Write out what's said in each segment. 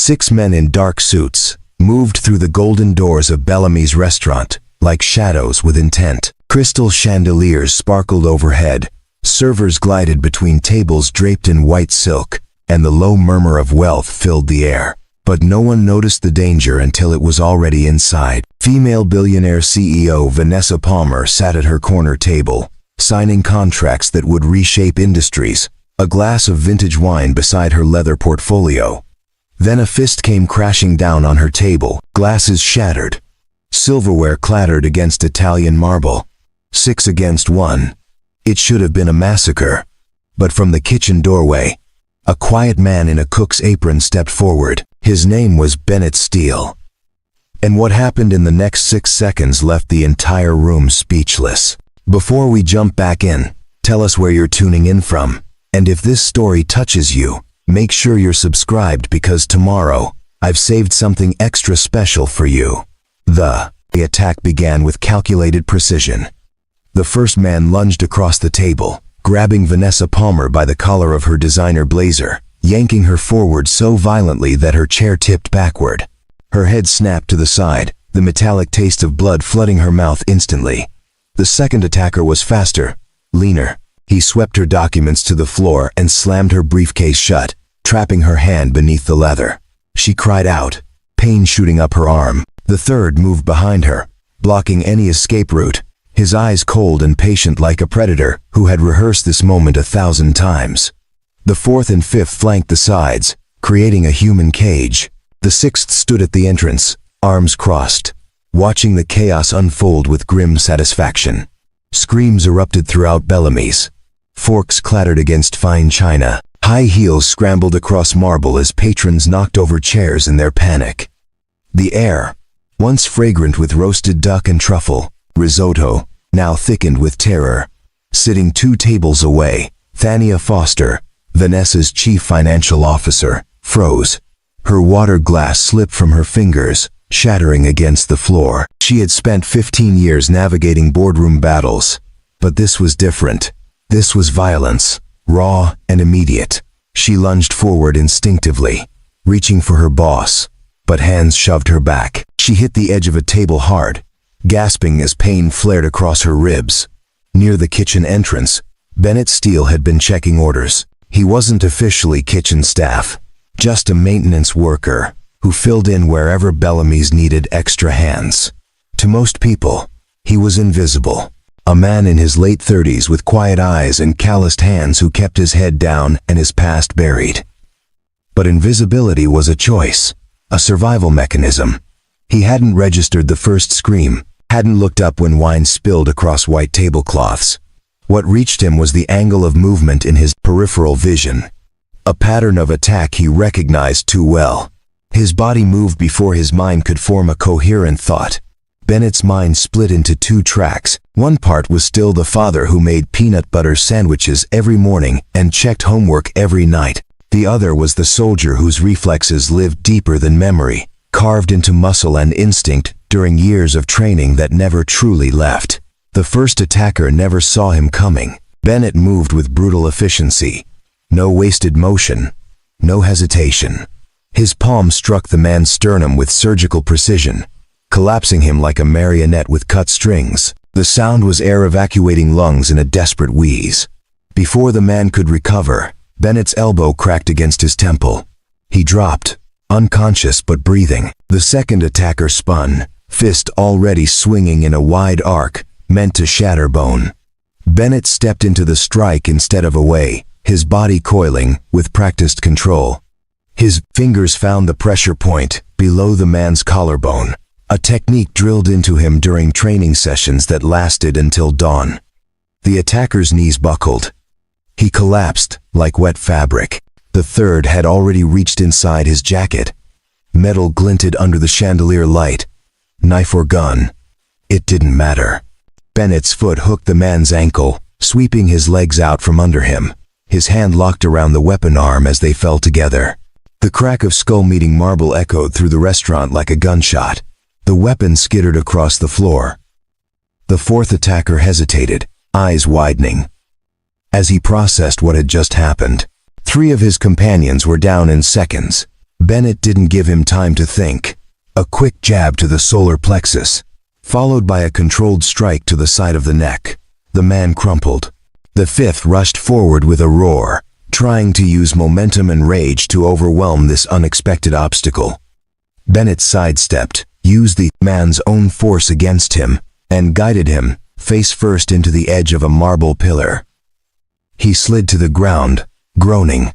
6 men in dark suits moved through the golden doors of Bellamy's restaurant like shadows with intent. Crystal chandeliers sparkled overhead, servers glided between tables draped in white silk, and the low murmur of wealth filled the air. But no one noticed the danger until it was already inside. Female billionaire CEO Vanessa Palmer sat at her corner table, signing contracts that would reshape industries, a glass of vintage wine beside her leather portfolio. Then a fist came crashing down on her table, glasses shattered, silverware clattered against Italian marble. 6 against 1. It should have been a massacre. But from the kitchen doorway, a quiet man in a cook's apron stepped forward. His name was Bennett Steele. And what happened in the next 6 seconds left the entire room speechless. Before we jump back in, tell us where you're tuning in from. And if this story touches you, make sure you're subscribed because tomorrow, I've saved something extra special for you. The attack began with calculated precision. The first man lunged across the table, grabbing Vanessa Palmer by the collar of her designer blazer, yanking her forward so violently that her chair tipped backward. Her head snapped to the side, the metallic taste of blood flooding her mouth instantly. The second attacker was faster, leaner. He swept her documents to the floor and slammed her briefcase shut, trapping her hand beneath the leather. She cried out, pain shooting up her arm. The third moved behind her, blocking any escape route, his eyes cold and patient like a predator who had rehearsed this moment 1,000 times. The fourth and fifth flanked the sides, creating a human cage. The sixth stood at the entrance, arms crossed, watching the chaos unfold with grim satisfaction. Screams erupted throughout Bellamy's. Forks clattered against fine china. High heels scrambled across marble as patrons knocked over chairs in their panic. The air, once fragrant with roasted duck and truffle, risotto, now thickened with terror. Sitting 2 tables away, Thania Foster, Vanessa's chief financial officer, froze. Her water glass slipped from her fingers, shattering against the floor. She had spent 15 years navigating boardroom battles. But this was different. This was violence, raw and immediate. She lunged forward instinctively, reaching for her boss, but hands shoved her back. She hit the edge of a table hard, gasping as pain flared across her ribs. Near the kitchen entrance, Bennett Steele had been checking orders. He wasn't officially kitchen staff, just a maintenance worker who filled in wherever Bellamy's needed extra hands. To most people, he was invisible. A man in his late 30s with quiet eyes and calloused hands who kept his head down and his past buried. But invisibility was a choice, a survival mechanism. He hadn't registered the first scream, hadn't looked up when wine spilled across white tablecloths. What reached him was the angle of movement in his peripheral vision, a pattern of attack he recognized too well. His body moved before his mind could form a coherent thought. Bennett's mind split into 2 tracks. One part was still the father who made peanut butter sandwiches every morning and checked homework every night. The other was the soldier whose reflexes lived deeper than memory, carved into muscle and instinct during years of training that never truly left. The first attacker never saw him coming. Bennett moved with brutal efficiency. No wasted motion, no hesitation. His palm struck the man's sternum with surgical precision, collapsing him like a marionette with cut strings. The sound was air evacuating lungs in a desperate wheeze. Before the man could recover, Bennett's elbow cracked against his temple. He dropped, unconscious but breathing. The second attacker spun, fist already swinging in a wide arc, meant to shatter bone. Bennett stepped into the strike instead of away, his body coiling with practiced control. His fingers found the pressure point below the man's collarbone, a technique drilled into him during training sessions that lasted until dawn. The attacker's knees buckled. He collapsed like wet fabric. The third had already reached inside his jacket. Metal glinted under the chandelier light. Knife or gun, it didn't matter. Bennett's foot hooked the man's ankle, sweeping his legs out from under him. His hand locked around the weapon arm as they fell together. The crack of skull meeting marble echoed through the restaurant like a gunshot. The weapon skittered across the floor. The fourth attacker hesitated, eyes widening. As he processed what had just happened, 3 of his companions were down in seconds. Bennett didn't give him time to think. A quick jab to the solar plexus, followed by a controlled strike to the side of the neck. The man crumpled. The fifth rushed forward with a roar, trying to use momentum and rage to overwhelm this unexpected obstacle. Bennett sidestepped, used the man's own force against him, and guided him, face first, into the edge of a marble pillar. He slid to the ground, groaning.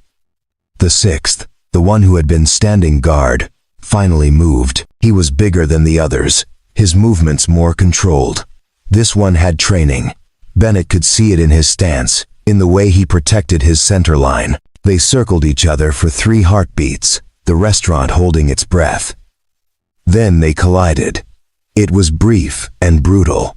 The sixth, the one who had been standing guard, finally moved. He was bigger than the others, his movements more controlled. This one had training. Bennett could see it in his stance, in the way he protected his center line. They circled each other for 3 heartbeats, the restaurant holding its breath. Then they collided. It was brief and brutal.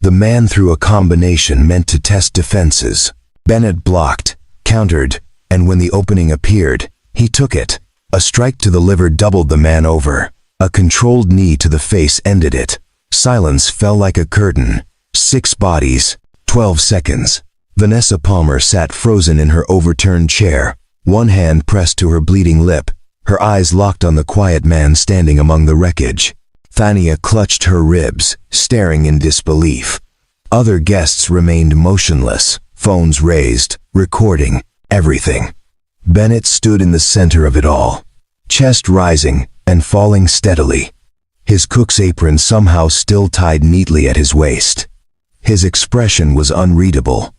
The man threw a combination meant to test defenses. Bennett blocked, countered, and when the opening appeared, he took it. A strike to the liver doubled the man over. A controlled knee to the face ended it. Silence fell like a curtain. 6 bodies, 12 seconds. Vanessa Palmer sat frozen in her overturned chair, one hand pressed to her bleeding lip, her eyes locked on the quiet man standing among the wreckage. Thania clutched her ribs, staring in disbelief. Other guests remained motionless, phones raised, recording everything. Bennett stood in the center of it all, chest rising and falling steadily. His cook's apron somehow still tied neatly at his waist. His expression was unreadable.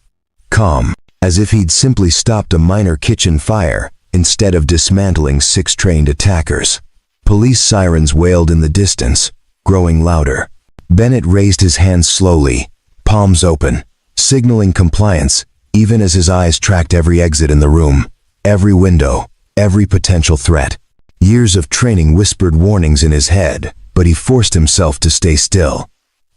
Calm, as if he'd simply stopped a minor kitchen fire, instead of dismantling 6 trained attackers. Police sirens wailed in the distance, growing louder. Bennett raised his hands slowly, palms open, signaling compliance, even as his eyes tracked every exit in the room, every window, every potential threat. Years of training whispered warnings in his head, but he forced himself to stay still.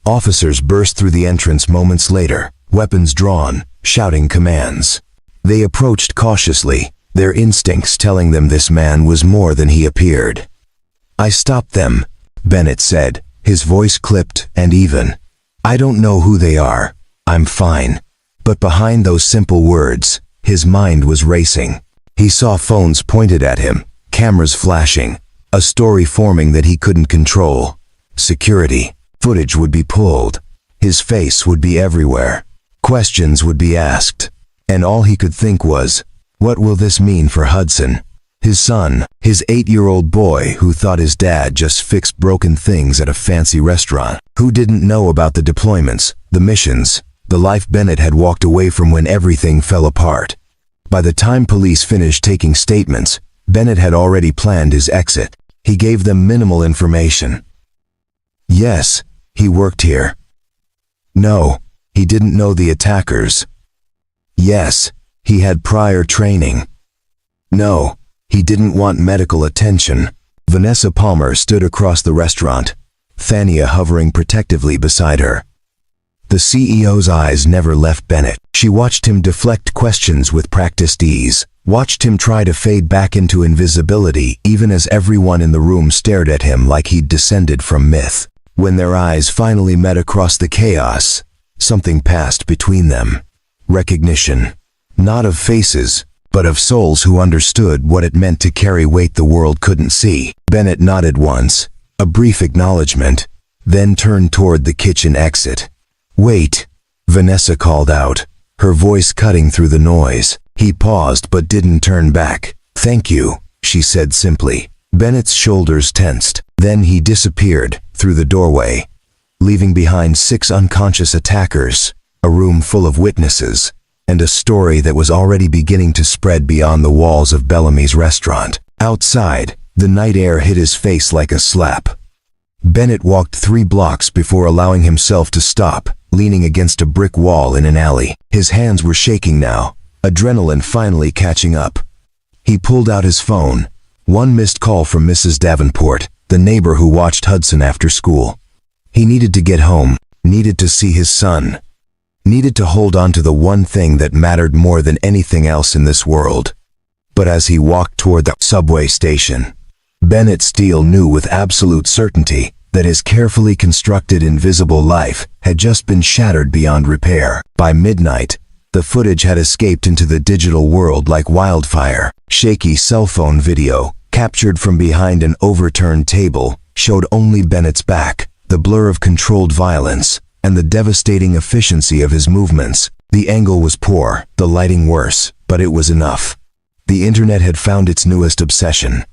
Officers burst through the entrance moments later, weapons drawn, shouting commands. They approached cautiously, their instincts telling them this man was more than he appeared. "I stopped them," Bennett said, his voice clipped and even. "I don't know who they are. I'm fine." But behind those simple words, his mind was racing. He saw phones pointed at him, cameras flashing, a story forming that he couldn't control. Security. Footage would be pulled. His face would be everywhere. Questions would be asked. And all he could think was, what will this mean for Hudson? His son, his 8-year-old boy who thought his dad just fixed broken things at a fancy restaurant, who didn't know about the deployments, the missions, the life Bennett had walked away from when everything fell apart. By the time police finished taking statements, Bennett had already planned his exit. He gave them minimal information. Yes, he worked here. No, he didn't know the attackers. Yes, he had prior training. No, he didn't want medical attention. Vanessa Palmer stood across the restaurant, Thania hovering protectively beside her. The CEO's eyes never left Bennett. She watched him deflect questions with practiced ease, watched him try to fade back into invisibility even as everyone in the room stared at him like he'd descended from myth. When their eyes finally met across the chaos, something passed between them. Recognition. Not of faces, but of souls who understood what it meant to carry weight the world couldn't see. Bennett nodded once, a brief acknowledgement, then turned toward the kitchen exit. "Wait," Vanessa called out, her voice cutting through the noise. He paused but didn't turn back. "Thank you," she said simply. Bennett's shoulders tensed. Then he disappeared through the doorway, leaving behind 6 unconscious attackers, a room full of witnesses, and a story that was already beginning to spread beyond the walls of Bellamy's restaurant. Outside, the night air hit his face like a slap. Bennett walked 3 blocks before allowing himself to stop, leaning against a brick wall in an alley. His hands were shaking now, adrenaline finally catching up. He pulled out his phone. One missed call from Mrs. Davenport, the neighbor who watched Hudson after school. He needed to get home, needed to see his son, needed to hold on to the one thing that mattered more than anything else in this world. But as he walked toward the subway station, Bennett Steele knew with absolute certainty that his carefully constructed invisible life had just been shattered beyond repair. By midnight, the footage had escaped into the digital world like wildfire. Shaky cell phone video, captured from behind an overturned table, showed only Bennett's back, the blur of controlled violence, and the devastating efficiency of his movements. The angle was poor, the lighting worse, but it was enough. The internet had found its newest obsession.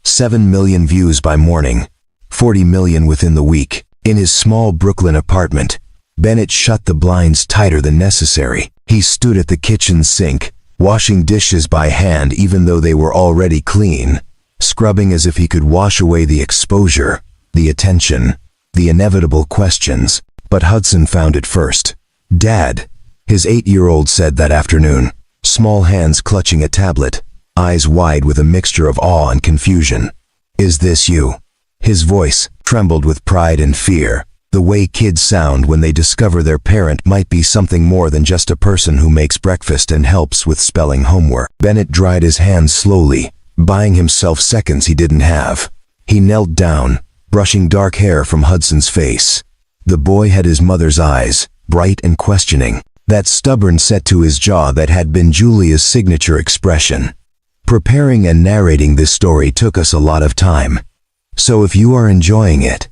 7 million views by morning, 40 million within the week. In his small Brooklyn apartment, Bennett shut the blinds tighter than necessary. He stood at the kitchen sink, washing dishes by hand even though they were already clean, scrubbing as if he could wash away the exposure, the attention, the inevitable questions. But Hudson found it first. "Dad," his 8-year-old said that afternoon, small hands clutching a tablet, eyes wide with a mixture of awe and confusion. "Is this you?" His voice trembled with pride and fear, the way kids sound when they discover their parent might be something more than just a person who makes breakfast and helps with spelling homework. Bennett dried his hands slowly, buying himself seconds he didn't have. He knelt down, brushing dark hair from Hudson's face. The boy had his mother's eyes, bright and questioning, that stubborn set to his jaw that had been Julia's signature expression. Preparing and narrating this story took us a lot of time. So if you are enjoying it,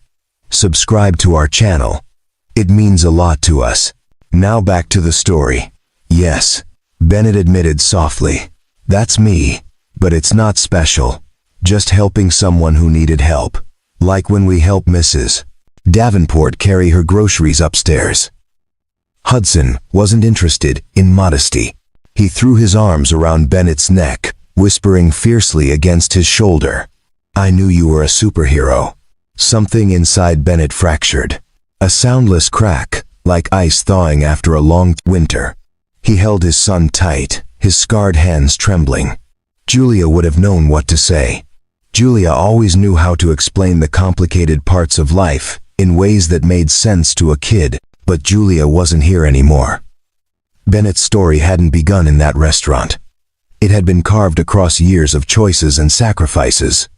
subscribe to our channel. It means a lot to us. Now back to the story. "Yes," Bennett admitted softly. "That's me, but it's not special. Just helping someone who needed help. Like when we help Mrs. Davenport carry her groceries upstairs." Hudson wasn't interested in modesty. He threw his arms around Bennett's neck, whispering fiercely against his shoulder, "I knew you were a superhero." Something inside Bennett fractured. A soundless crack, like ice thawing after a long winter. He held his son tight, his scarred hands trembling. Julia would have known what to say. Julia always knew how to explain the complicated parts of life in ways that made sense to a kid, but Julia wasn't here anymore. Bennett's story hadn't begun in that restaurant. It had been carved across years of choices and sacrifices,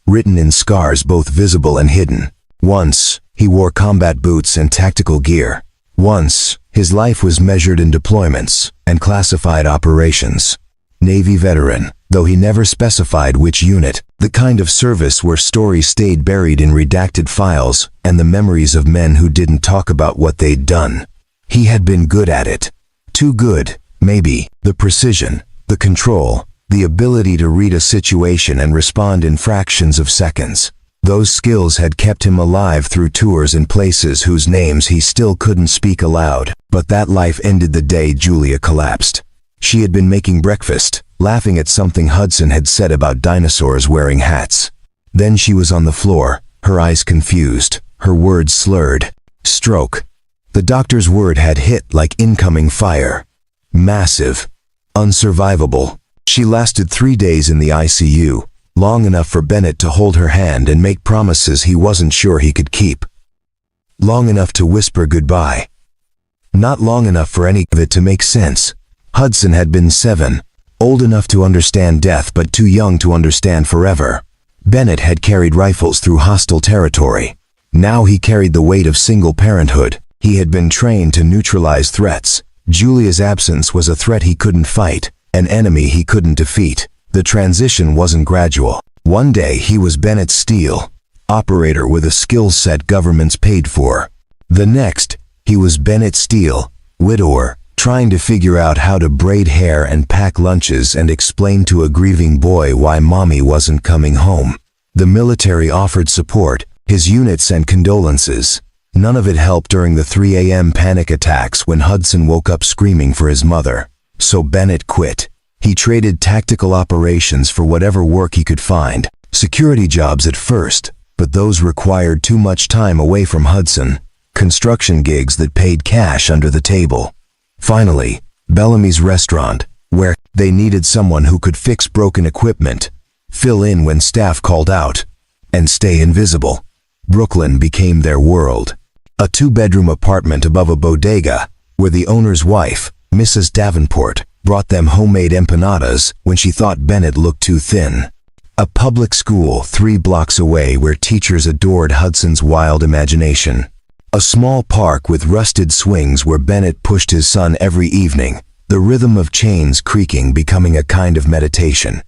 written in scars both visible and hidden. Once, he wore combat boots and tactical gear. Once, his life was measured in deployments and classified operations. Navy veteran, though he never specified which unit, the kind of service where stories stayed buried in redacted files and the memories of men who didn't talk about what they'd done. He had been good at it. Too good, maybe. The precision, the control, the ability to read a situation and respond in fractions of seconds. Those skills had kept him alive through tours in places whose names he still couldn't speak aloud. But that life ended the day Julia collapsed. She had been making breakfast, laughing at something Hudson had said about dinosaurs wearing hats. Then she was on the floor, her eyes confused, her words slurred. Stroke. The doctor's word had hit like incoming fire. Massive. Unsurvivable. She lasted 3 days in the ICU, long enough for Bennett to hold her hand and make promises he wasn't sure he could keep. Long enough to whisper goodbye. Not long enough for any of it to make sense. Hudson had been 7, old enough to understand death but too young to understand forever. Bennett had carried rifles through hostile territory. Now he carried the weight of single parenthood. He had been trained to neutralize threats. Julia's absence was a threat he couldn't fight, an enemy he couldn't defeat. The transition wasn't gradual. One day he was Bennett Steele, operator with a skill set governments paid for. The next, he was Bennett Steele, widower, trying to figure out how to braid hair and pack lunches and explain to a grieving boy why mommy wasn't coming home. The military offered support, his unit sent condolences. None of it helped during the 3 a.m. panic attacks when Hudson woke up screaming for his mother. So Bennett quit. He traded tactical operations for whatever work he could find. Security jobs at first, but those required too much time away from Hudson. Construction gigs that paid cash under the table. Finally, Bellamy's restaurant, where they needed someone who could fix broken equipment, fill in when staff called out, and stay invisible. Brooklyn became their world. A 2-bedroom apartment above a bodega, where the owner's wife, Mrs. Davenport, brought them homemade empanadas when she thought Bennett looked too thin. A public school 3 blocks away where teachers adored Hudson's wild imagination. A small park with rusted swings where Bennett pushed his son every evening, the rhythm of chains creaking becoming a kind of meditation.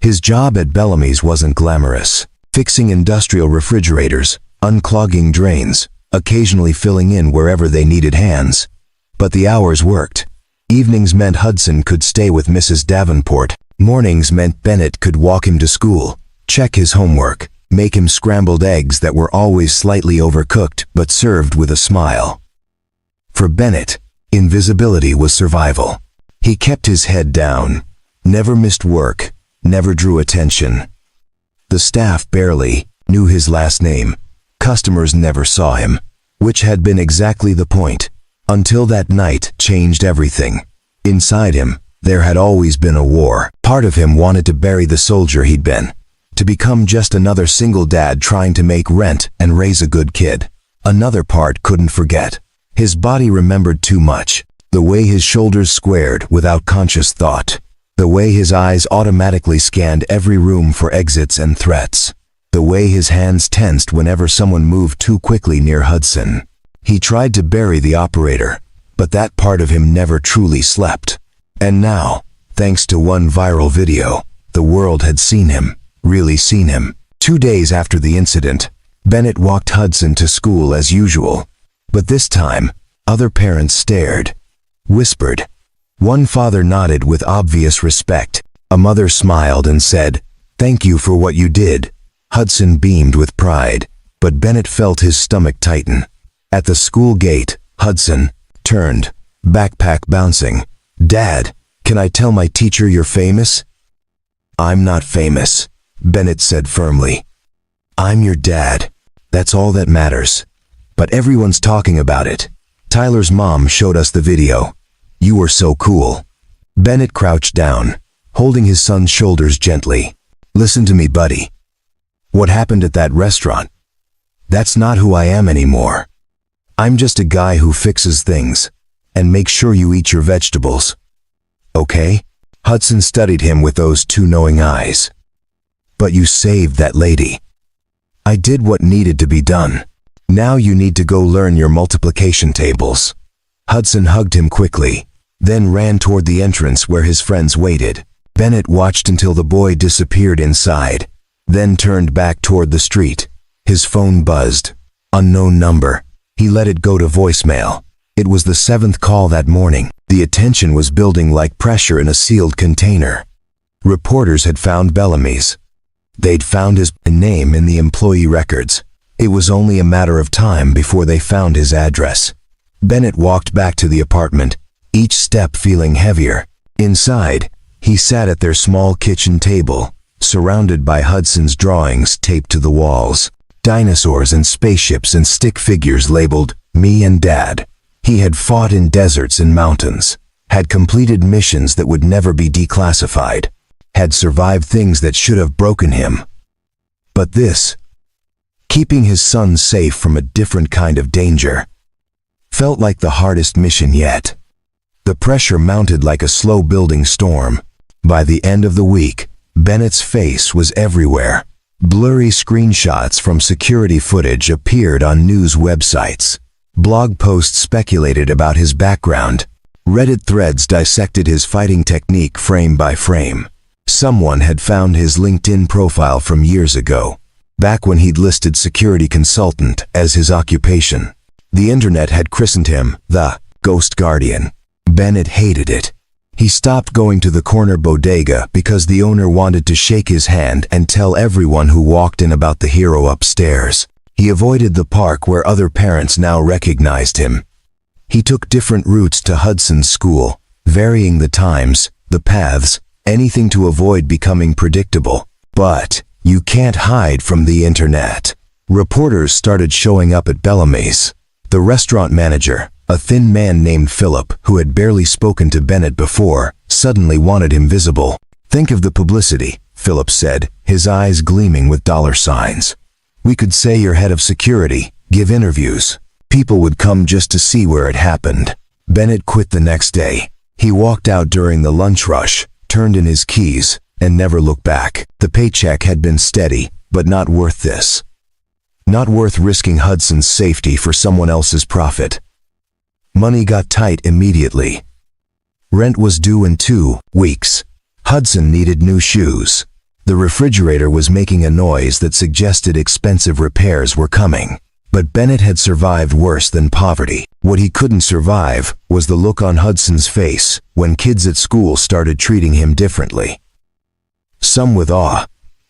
His job at Bellamy's wasn't glamorous. Fixing industrial refrigerators, unclogging drains, occasionally filling in wherever they needed hands. But the hours worked. Evenings meant Hudson could stay with Mrs. Davenport. Mornings meant Bennett could walk him to school, check his homework, make him scrambled eggs that were always slightly overcooked but served with a smile. For Bennett, invisibility was survival. He kept his head down, never missed work, never drew attention. The staff barely knew his last name. Customers never saw him, which had been exactly the point, until that night changed everything. Inside him, there had always been a war. Part of him wanted to bury the soldier he'd been, to become just another single dad trying to make rent and raise a good kid. Another part couldn't forget. His body remembered too much. The way his shoulders squared without conscious thought. The way his eyes automatically scanned every room for exits and threats. The way his hands tensed whenever someone moved too quickly near Hudson. He tried to bury the operator, but that part of him never truly slept. And now, thanks to one viral video, the world had seen him, really seen him. 2 days after the incident, Bennett walked Hudson to school as usual. But this time, other parents stared, whispered. One father nodded with obvious respect. A mother smiled and said, "Thank you for what you did." Hudson beamed with pride, but Bennett felt his stomach tighten. At the school gate, Hudson turned, backpack bouncing. "Dad, can I tell my teacher you're famous?" "I'm not famous," Bennett said firmly. "I'm your dad. That's all that matters. But everyone's talking about it. Tyler's mom showed us the video. You were so cool." Bennett crouched down, holding his son's shoulders gently. "Listen to me, buddy. What happened at that restaurant? That's not who I am anymore. I'm just a guy who fixes things, and makes sure you eat your vegetables. Okay?" Hudson studied him with those two knowing eyes. "But you saved that lady." "I did what needed to be done. Now you need to go learn your multiplication tables." Hudson hugged him quickly, then ran toward the entrance where his friends waited. Bennett watched until the boy disappeared inside, then turned back toward the street. His phone buzzed. Unknown number. He let it go to voicemail. It was the 7th call that morning. The attention was building like pressure in a sealed container. Reporters had found Bellamy's. They'd found his name in the employee records. It was only a matter of time before they found his address. Bennett walked back to the apartment, each step feeling heavier. Inside, he sat at their small kitchen table, surrounded by Hudson's drawings taped to the walls. Dinosaurs and spaceships and stick figures labeled, "Me and Dad." He had fought in deserts and mountains, had completed missions that would never be declassified, had survived things that should have broken him. But this, keeping his son safe from a different kind of danger, felt like the hardest mission yet. The pressure mounted like a slow-building storm. By the end of the week, Bennett's face was everywhere. Blurry screenshots from security footage appeared on news websites. Blog posts speculated about his background. Reddit threads dissected his fighting technique frame by frame. Someone had found his LinkedIn profile from years ago, back when he'd listed security consultant as his occupation. The internet had christened him the Ghost Guardian. Bennett hated it. He stopped going to the corner bodega because the owner wanted to shake his hand and tell everyone who walked in about the hero upstairs. He avoided the park where other parents now recognized him. He took different routes to Hudson's school, varying the times, the paths, anything to avoid becoming predictable. But you can't hide from the internet. Reporters started showing up at Bellamy's. The restaurant manager, a thin man named Philip, who had barely spoken to Bennett before, suddenly wanted him visible. "Think of the publicity," Philip said, his eyes gleaming with dollar signs. "We could say you're head of security, give interviews. People would come just to see where it happened." Bennett quit the next day. He walked out during the lunch rush, turned in his keys, and never looked back. The paycheck had been steady, but not worth this. Not worth risking Hudson's safety for someone else's profit. Money got tight immediately. Rent was due in 2 weeks. Hudson needed new shoes. The refrigerator was making a noise that suggested expensive repairs were coming. But Bennett had survived worse than poverty. What he couldn't survive was the look on Hudson's face when kids at school started treating him differently. Some with awe,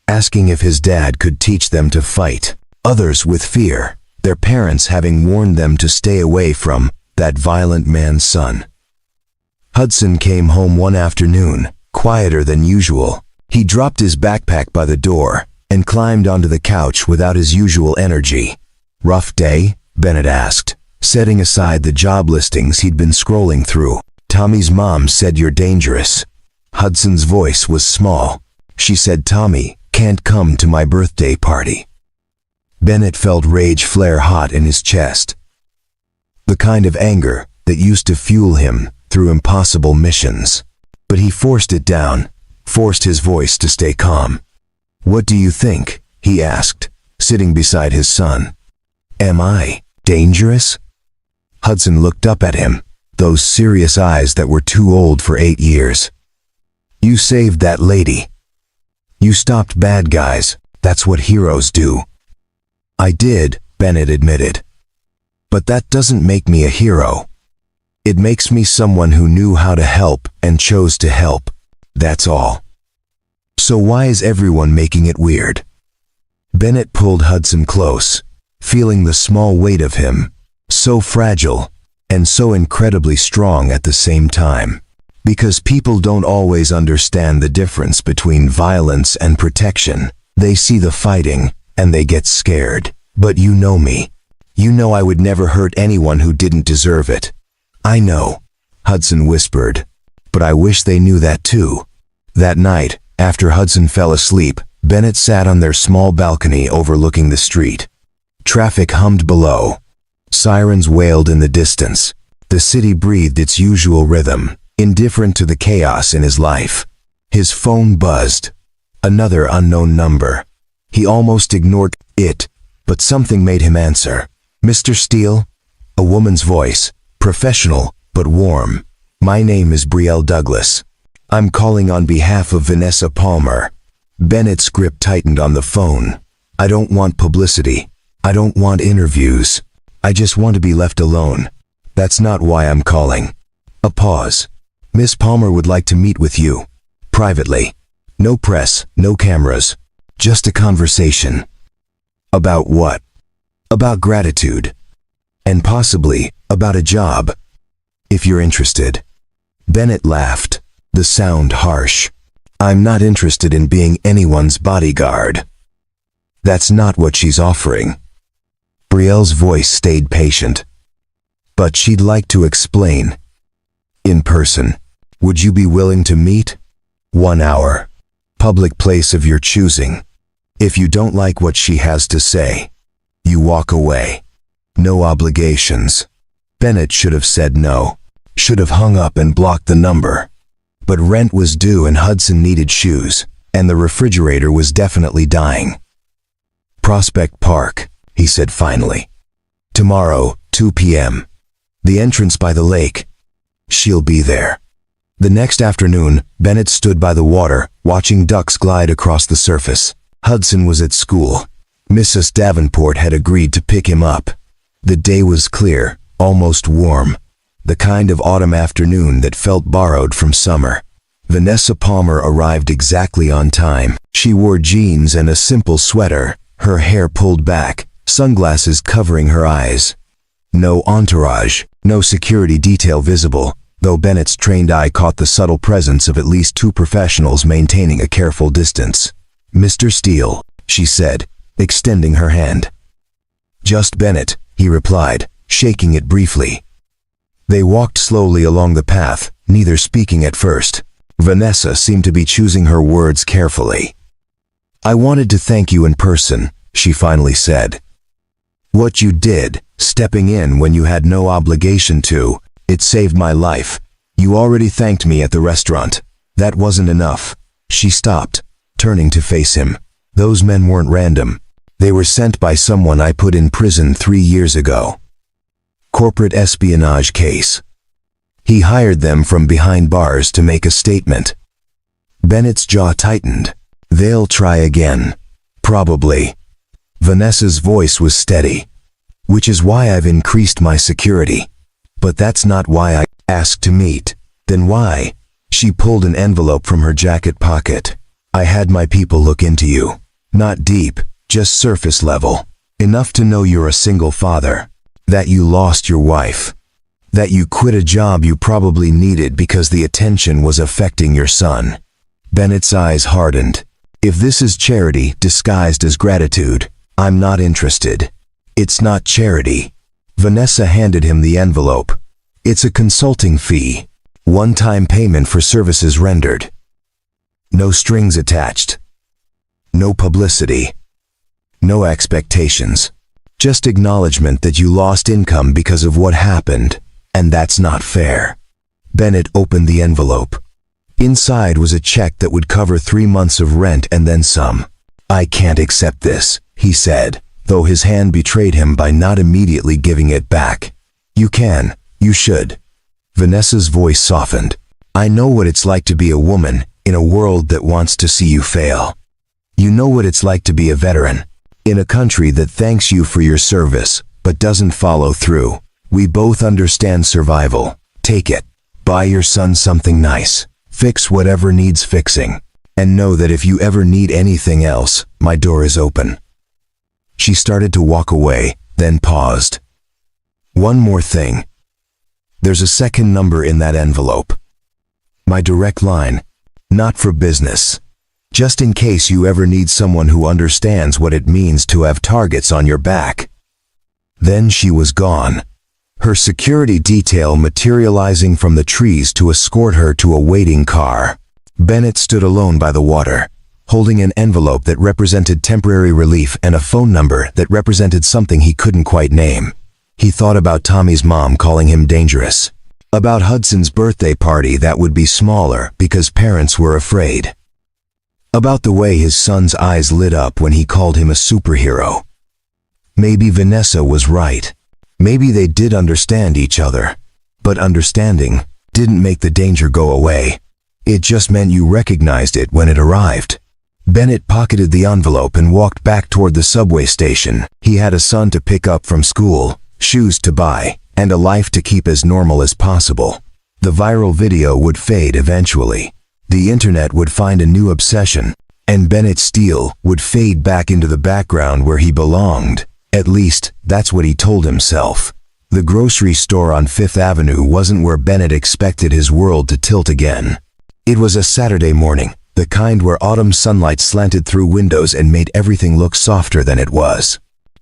asking if his dad could teach them to fight. Others with fear, their parents having warned them to stay away from that violent man's son. Hudson came home one afternoon, quieter than usual. He dropped his backpack by the door and climbed onto the couch without his usual energy. "Rough day?" Bennett asked, setting aside the job listings he'd been scrolling through. "Tommy's mom said you're dangerous." Hudson's voice was small. "She said Tommy can't come to my birthday party." Bennett felt rage flare hot in his chest. The kind of anger that used to fuel him through impossible missions. But he forced it down, forced his voice to stay calm. "What do you think?" he asked, sitting beside his son. "Am I dangerous?" Hudson looked up at him, those serious eyes that were too old for 8 years. "You saved that lady. You stopped bad guys. That's what heroes do." "I did," Bennett admitted. "But that doesn't make me a hero. It makes me someone who knew how to help and chose to help. That's all." "So why is everyone making it weird?" Bennett pulled Hudson close, feeling the small weight of him, so fragile and so incredibly strong at the same time. "Because people don't always understand the difference between violence and protection. They see the fighting and they get scared. But you know me. You know I would never hurt anyone who didn't deserve it." "I know," Hudson whispered, "but I wish they knew that too." That night, after Hudson fell asleep, Bennett sat on their small balcony overlooking the street. Traffic hummed below. Sirens wailed in the distance. The city breathed its usual rhythm, indifferent to the chaos in his life. His phone buzzed. Another unknown number. He almost ignored it, but something made him answer. "Mr. Steele?" A woman's voice, professional but warm. "My name is Brielle Douglas. I'm calling on behalf of Vanessa Palmer." Bennett's grip tightened on the phone. "I don't want publicity. I don't want interviews. I just want to be left alone. That's not why I'm calling." A pause. "Miss Palmer would like to meet with you. Privately. No press, no cameras. Just a conversation." "About what?" "About gratitude. And possibly about a job. If you're interested." Bennett laughed, the sound harsh. "I'm not interested in being anyone's bodyguard." "That's not what she's offering." Brielle's voice stayed patient. "But she'd like to explain. In person. Would you be willing to meet? 1 hour. Public place of your choosing. If you don't like what she has to say, you walk away. No obligations." Bennett should have said no. Should have hung up and blocked the number. But rent was due and Hudson needed shoes, and the refrigerator was definitely dying. "Prospect Park," he said finally. "Tomorrow, 2 p.m. The entrance by the lake. She'll be there." The next afternoon, Bennett stood by the water, watching ducks glide across the surface. Hudson was at school. Mrs. Davenport had agreed to pick him up. The day was clear, almost warm. The kind of autumn afternoon that felt borrowed from summer. Vanessa Palmer arrived exactly on time. She wore jeans and a simple sweater, her hair pulled back, sunglasses covering her eyes. No entourage, no security detail visible, though Bennett's trained eye caught the subtle presence of at least 2 professionals maintaining a careful distance. "Mr. Steele," she said, extending her hand. "Just Bennett," he replied, shaking it briefly. They walked slowly along the path, neither speaking at first. Vanessa seemed to be choosing her words carefully. "I wanted to thank you in person," she finally said. "What you did, stepping in when you had no obligation to, it saved my life. You already thanked me at the restaurant. That wasn't enough." She stopped, turning to face him. "Those men weren't random. They were sent by someone I put in prison 3 years ago. Corporate espionage case. He hired them from behind bars to make a statement." Bennett's jaw tightened. They'll try again. Probably. Vanessa's voice was steady. Which is why I've increased my security. But that's not why I asked to meet. Then why? She pulled an envelope from her jacket pocket. I had my people look into you. Not deep, just surface level. Enough to know you're a single father. That you lost your wife. That you quit a job you probably needed because the attention was affecting your son. Bennett's eyes hardened. If this is charity disguised as gratitude, I'm not interested. It's not charity. Vanessa handed him the envelope. It's a consulting fee. One-time payment for services rendered. No strings attached. No publicity. No expectations. Just acknowledgement that you lost income because of what happened, and that's not fair. Bennett opened the envelope. Inside was a check that would cover 3 months of rent and then some. I can't accept this, he said, though his hand betrayed him by not immediately giving it back. You can, you should. Vanessa's voice softened. I know what it's like to be a woman in a world that wants to see you fail. You know what it's like to be a veteran in a country that thanks you for your service but doesn't follow through. We both understand survival. Take it. Buy your son something nice. Fix whatever needs fixing. And know that if you ever need anything else, my door is open. She started to walk away, then paused. One more thing. There's a second number in that envelope. My direct line. Not for business. Just in case you ever need someone who understands what it means to have targets on your back. Then she was gone. Her security detail materializing from the trees to escort her to a waiting car. Bennett stood alone by the water, holding an envelope that represented temporary relief and a phone number that represented something he couldn't quite name. He thought about Tommy's mom calling him dangerous. About Hudson's birthday party that would be smaller because parents were afraid. About the way his son's eyes lit up when he called him a superhero. Maybe Vanessa was right. Maybe they did understand each other. But understanding didn't make the danger go away. It just meant you recognized it when it arrived. Bennett pocketed the envelope and walked back toward the subway station. He had a son to pick up from school, shoes to buy, and a life to keep as normal as possible. The viral video would fade eventually. The internet would find a new obsession, and Bennett Steele would fade back into the background where he belonged. At least, that's what he told himself. The grocery store on Fifth Avenue wasn't where Bennett expected his world to tilt again. It was a Saturday morning, the kind where autumn sunlight slanted through windows and made everything look softer than it was.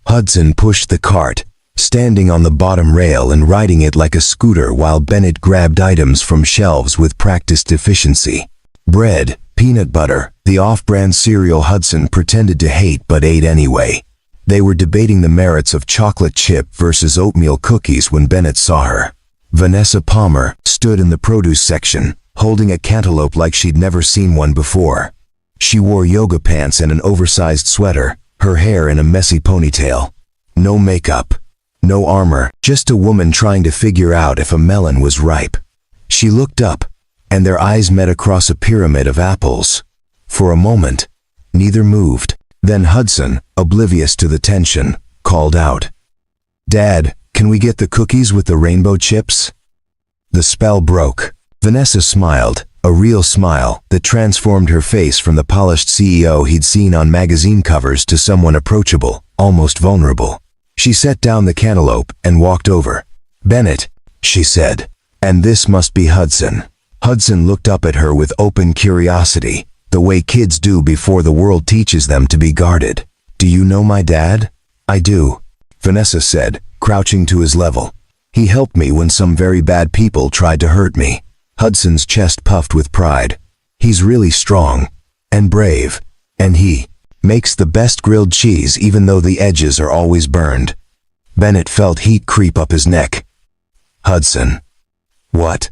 Hudson pushed the cart, standing on the bottom rail and riding it like a scooter while Bennett grabbed items from shelves with practiced efficiency. Bread, peanut butter, the off-brand cereal Hudson pretended to hate but ate anyway. They were debating the merits of chocolate chip versus oatmeal cookies when Bennett saw her. Vanessa Palmer stood in the produce section, holding a cantaloupe like she'd never seen one before. She wore yoga pants and an oversized sweater, her hair in a messy ponytail. No makeup. No armor, just a woman trying to figure out if a melon was ripe. She looked up, and their eyes met across a pyramid of apples. For a moment, neither moved. Then Hudson, oblivious to the tension, called out, "Dad, can we get the cookies with the rainbow chips?" The spell broke. Vanessa smiled, a real smile that transformed her face from the polished CEO he'd seen on magazine covers to someone approachable, almost vulnerable. She set down the cantaloupe and walked over. "Bennett," she said, "and this must be Hudson." Hudson looked up at her with open curiosity, the way kids do before the world teaches them to be guarded. "Do you know my dad?" "I do," Vanessa said, crouching to his level. "He helped me when some very bad people tried to hurt me." Hudson's chest puffed with pride. "He's really strong and brave, and he makes the best grilled cheese even though the edges are always burned." Bennett felt heat creep up his neck. "Hudson." "What?"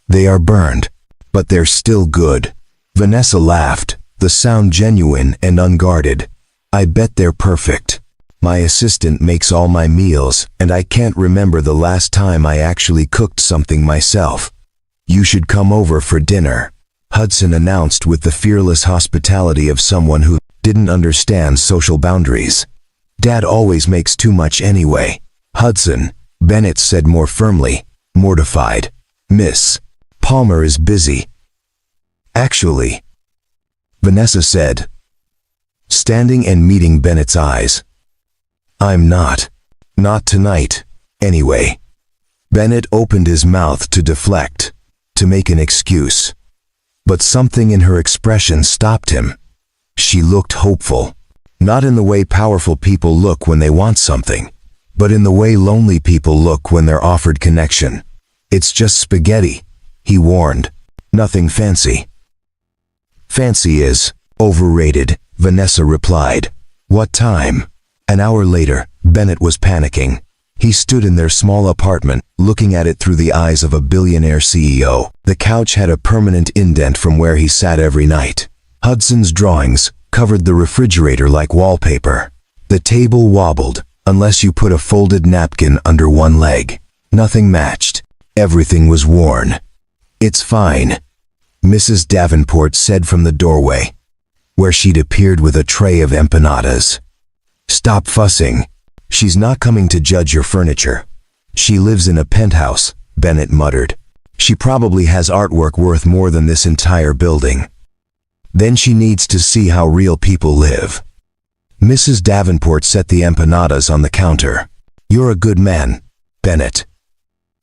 "They are burned, but they're still good." Vanessa laughed, the sound genuine and unguarded. "I bet they're perfect. My assistant makes all my meals, and I can't remember the last time I actually cooked something myself. You should come over for dinner." Hudson announced with the fearless hospitality of someone who didn't understand social boundaries. Dad always makes too much anyway. Hudson, Bennett said more firmly, mortified. Miss Palmer is busy. Actually, Vanessa said, standing and meeting Bennett's eyes. I'm not. Not tonight, anyway. Bennett opened his mouth to deflect, to make an excuse. But something in her expression stopped him. She looked hopeful. Not in the way powerful people look when they want something, but in the way lonely people look when they're offered connection. It's just spaghetti, he warned. Nothing fancy. Fancy is overrated, Vanessa replied. What time? An hour later, Bennett was panicking. He stood in their small apartment, looking at it through the eyes of a billionaire CEO. The couch had a permanent indent from where he sat every night. Hudson's drawings covered the refrigerator like wallpaper. The table wobbled, unless you put a folded napkin under one leg. Nothing matched. Everything was worn. It's fine, Mrs. Davenport said from the doorway, where she'd appeared with a tray of empanadas. Stop fussing. She's not coming to judge your furniture. She lives in a penthouse, Bennett muttered. She probably has artwork worth more than this entire building. Then she needs to see how real people live. Mrs. Davenport set the empanadas on the counter. You're a good man, Bennett.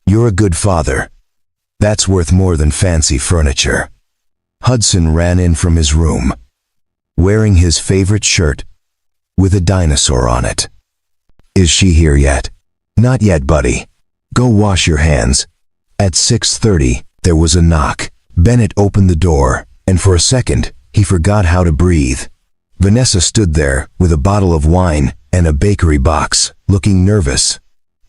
You're a good father. That's worth more than fancy furniture. Hudson ran in from his room, wearing his favorite shirt, with a dinosaur on it. Is she here yet? Not yet, buddy. Go wash your hands. At 6:30, there was a knock. Bennett opened the door, and for a second, he forgot how to breathe. Vanessa stood there with a bottle of wine and a bakery box, looking nervous.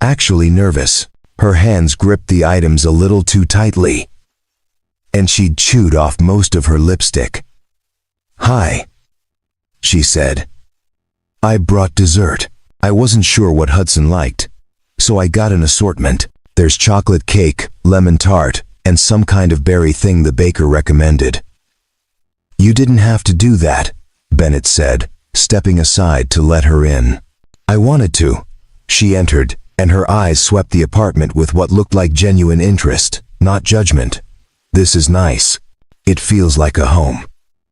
Actually nervous. Her hands gripped the items a little too tightly, and she'd chewed off most of her lipstick. Hi, she said. I brought dessert. I wasn't sure what Hudson liked, so I got an assortment. There's chocolate cake, lemon tart, and some kind of berry thing the baker recommended. You didn't have to do that, Bennett said, stepping aside to let her in. I wanted to. She entered, and her eyes swept the apartment with what looked like genuine interest, not judgment. This is nice. It feels like a home.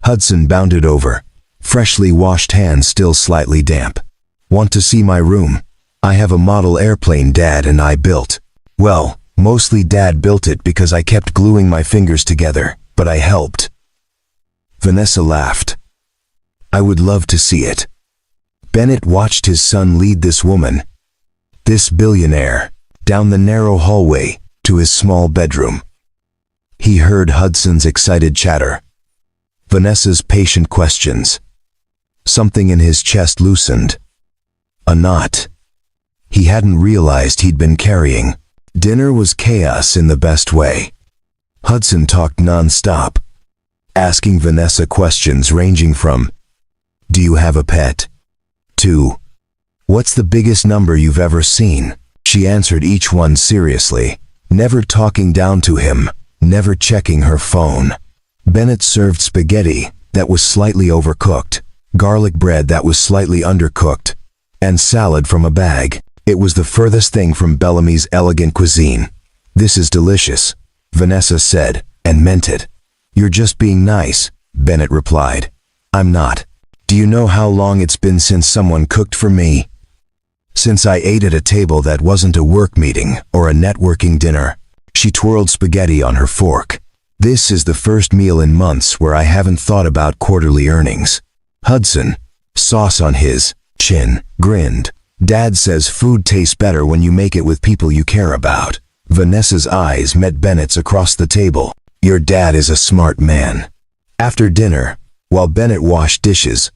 Hudson bounded over, freshly washed hands still slightly damp. Want to see my room? I have a model airplane Dad and I built. Well, mostly Dad built it because I kept gluing my fingers together, but I helped. Vanessa laughed. I would love to see it. Bennett watched his son lead this woman, this billionaire, down the narrow hallway to his small bedroom. He heard Hudson's excited chatter, Vanessa's patient questions. Something in his chest loosened. A knot he hadn't realized he'd been carrying. Dinner was chaos in the best way. Hudson talked non-stop, asking Vanessa questions ranging from, do you have a pet? To, what's the biggest number you've ever seen? She answered each one seriously, never talking down to him, never checking her phone. Bennett served spaghetti that was slightly overcooked, garlic bread that was slightly undercooked, and salad from a bag. It was the furthest thing from Bellamy's elegant cuisine. This is delicious, Vanessa said, and meant it. You're just being nice, Bennett replied. I'm not. Do you know how long it's been since someone cooked for me? Since I ate at a table that wasn't a work meeting or a networking dinner. She twirled spaghetti on her fork. This is the first meal in months where I haven't thought about quarterly earnings. Hudson, sauce on his chin, grinned. Dad says food tastes better when you make it with people you care about. Vanessa's eyes met Bennett's across the table. Your dad is a smart man. After dinner, while Bennett washed dishes,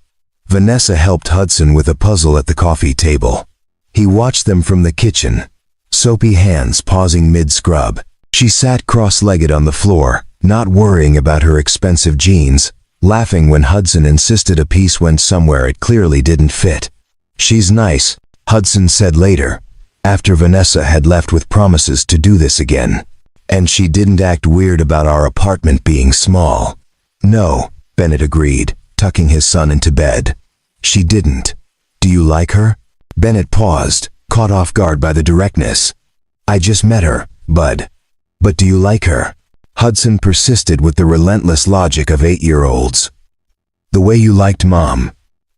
Vanessa helped Hudson with a puzzle at the coffee table. He watched them from the kitchen, soapy hands pausing mid-scrub. She sat cross-legged on the floor, not worrying about her expensive jeans, laughing when Hudson insisted a piece went somewhere it clearly didn't fit. She's nice, Hudson said later, after Vanessa had left with promises to do this again. And she didn't act weird about our apartment being small. No, Bennett agreed, tucking his son into bed. She didn't. Do you like her? Bennett paused, caught off guard by the directness. I just met her, bud. But do you like her? Hudson persisted with the relentless logic of 8-year-olds. The way you liked Mom.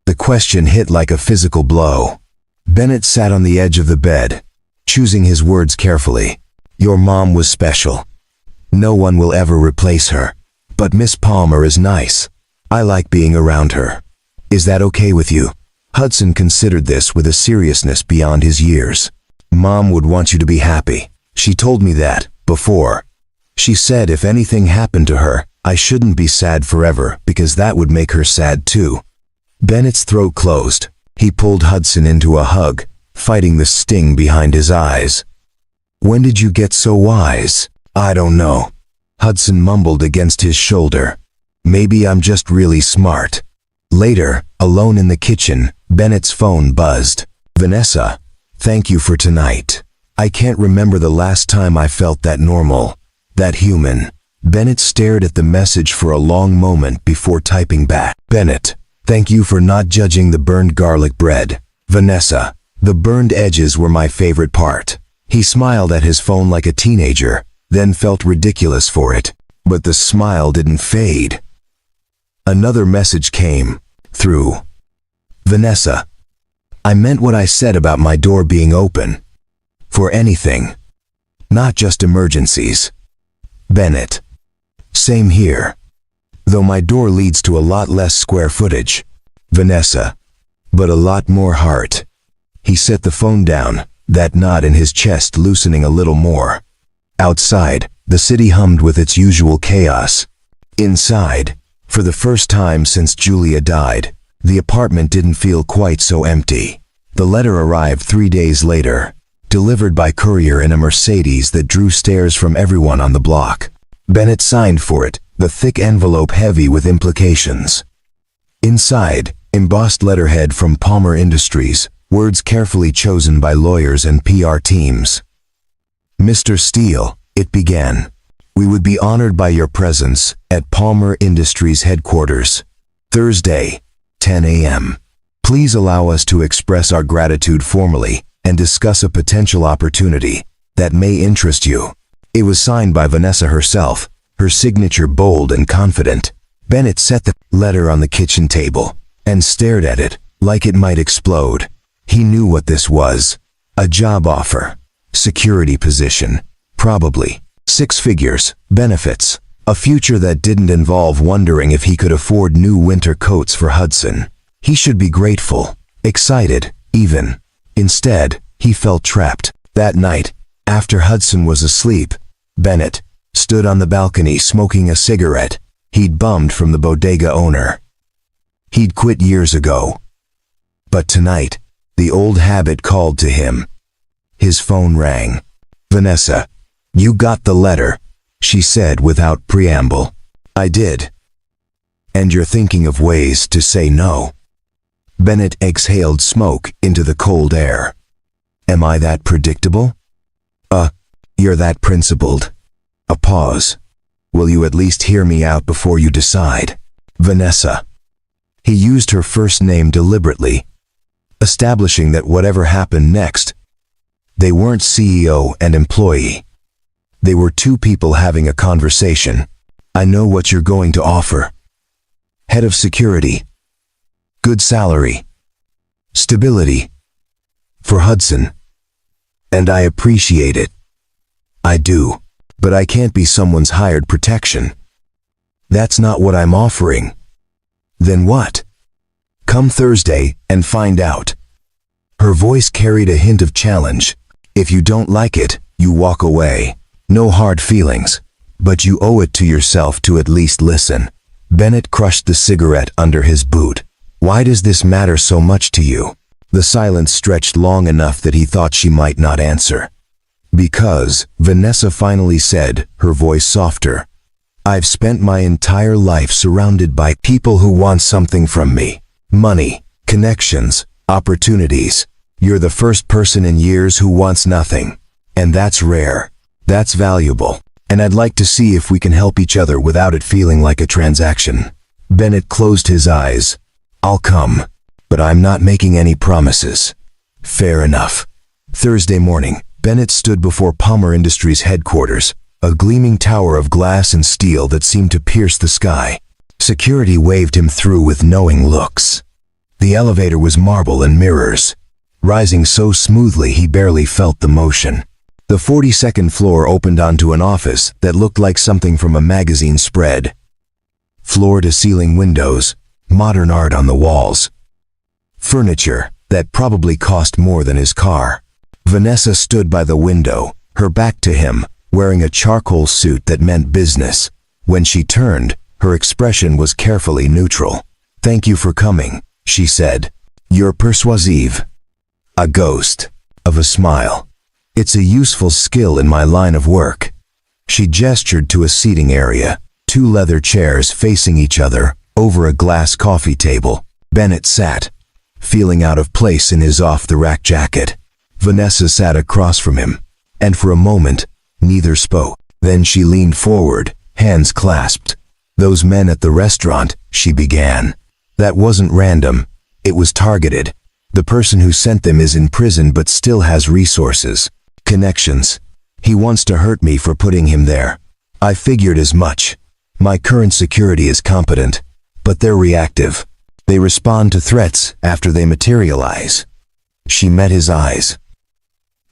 The question hit like a physical blow. Bennett sat on the edge of the bed, choosing his words carefully. Your mom was special. No one will ever replace her. But Miss Palmer is nice. I like being around her. Is that okay with you? Hudson considered this with a seriousness beyond his years. Mom would want you to be happy. She told me that, before. She said if anything happened to her, I shouldn't be sad forever because that would make her sad too. Bennett's throat closed. He pulled Hudson into a hug, fighting the sting behind his eyes. When did you get so wise? I don't know. Hudson mumbled against his shoulder. Maybe I'm just really smart. Later, alone in the kitchen, Bennett's phone buzzed. Vanessa, thank you for tonight. I can't remember the last time I felt that normal, that human. Bennett stared at the message for a long moment before typing back. Bennett, thank you for not judging the burned garlic bread. Vanessa, the burned edges were my favorite part. He smiled at his phone like a teenager, then felt ridiculous for it. But the smile didn't fade. Another message came through. Vanessa, I meant what I said about my door being open. For anything. Not just emergencies. Bennett. Same here. Though my door leads to a lot less square footage. Vanessa. But a lot more heart. He set the phone down, that knot in his chest loosening a little more. Outside, the city hummed with its usual chaos. Inside, for the first time since Julia died, the apartment didn't feel quite so empty. The letter arrived 3 days later, delivered by courier in a Mercedes that drew stares from everyone on the block. Bennett signed for it, the thick envelope heavy with implications. Inside, embossed letterhead from Palmer Industries, words carefully chosen by lawyers and PR teams. Mr. Steele, it began. We would be honored by your presence at Palmer Industries headquarters. Thursday, 10 a.m. Please allow us to express our gratitude formally and discuss a potential opportunity that may interest you. It was signed by Vanessa herself, her signature bold and confident. Bennett set the letter on the kitchen table and stared at it like it might explode. He knew what this was. A job offer. Security position. Probably. 6 figures. Benefits. A future that didn't involve wondering if he could afford new winter coats for Hudson. He should be grateful. Excited, even. Instead, he felt trapped. That night, after Hudson was asleep, Bennett stood on the balcony smoking a cigarette he'd bummed from the bodega owner. He'd quit years ago. But tonight, the old habit called to him. His phone rang. Vanessa, you got the letter, she said without preamble. I did. And you're thinking of ways to say no. Bennett exhaled smoke into the cold air. Am I that predictable? You're that principled. A pause. Will you at least hear me out before you decide? Vanessa. He used her first name deliberately, establishing that whatever happened next, they weren't CEO and employee. They were two people having a conversation. I know what you're going to offer. Head of security. Good salary. Stability. For Hudson. And I appreciate it. I do. But I can't be someone's hired protection. That's not what I'm offering. Then what? Come Thursday and find out. Her voice carried a hint of challenge. If you don't like it, you walk away. No hard feelings. But you owe it to yourself to at least listen. Bennett crushed the cigarette under his boot. Why does this matter so much to you? The silence stretched long enough that he thought she might not answer. Because, Vanessa finally said, her voice softer. I've spent my entire life surrounded by people who want something from me. Money, connections, opportunities. You're the first person in years who wants nothing. And that's rare. That's valuable. And I'd like to see if we can help each other without it feeling like a transaction. Bennett closed his eyes. I'll come, but I'm not making any promises. Fair enough. Thursday morning, Bennett stood before Palmer Industries headquarters, a gleaming tower of glass and steel that seemed to pierce the sky. Security waved him through with knowing looks. The elevator was marble and mirrors, rising so smoothly he barely felt the motion. The 42nd floor opened onto an office that looked like something from a magazine spread. Floor-to-ceiling windows, modern art on the walls. Furniture that probably cost more than his car. Vanessa stood by the window, her back to him, wearing a charcoal suit that meant business. When she turned, her expression was carefully neutral. "Thank you for coming," she said. "You're persuasive." A ghost of a smile. "It's a useful skill in my line of work." She gestured to a seating area, 2 leather chairs facing each other, over a glass coffee table. Bennett sat, feeling out of place in his off-the-rack jacket. Vanessa sat across from him, and for a moment, neither spoke. Then she leaned forward, hands clasped. "Those men at the restaurant," she began. "That wasn't random. It was targeted. The person who sent them is in prison but still has resources. Connections. He wants to hurt me for putting him there. I figured as much. My current security is competent, but they're reactive. They respond to threats after they materialize." She met his eyes.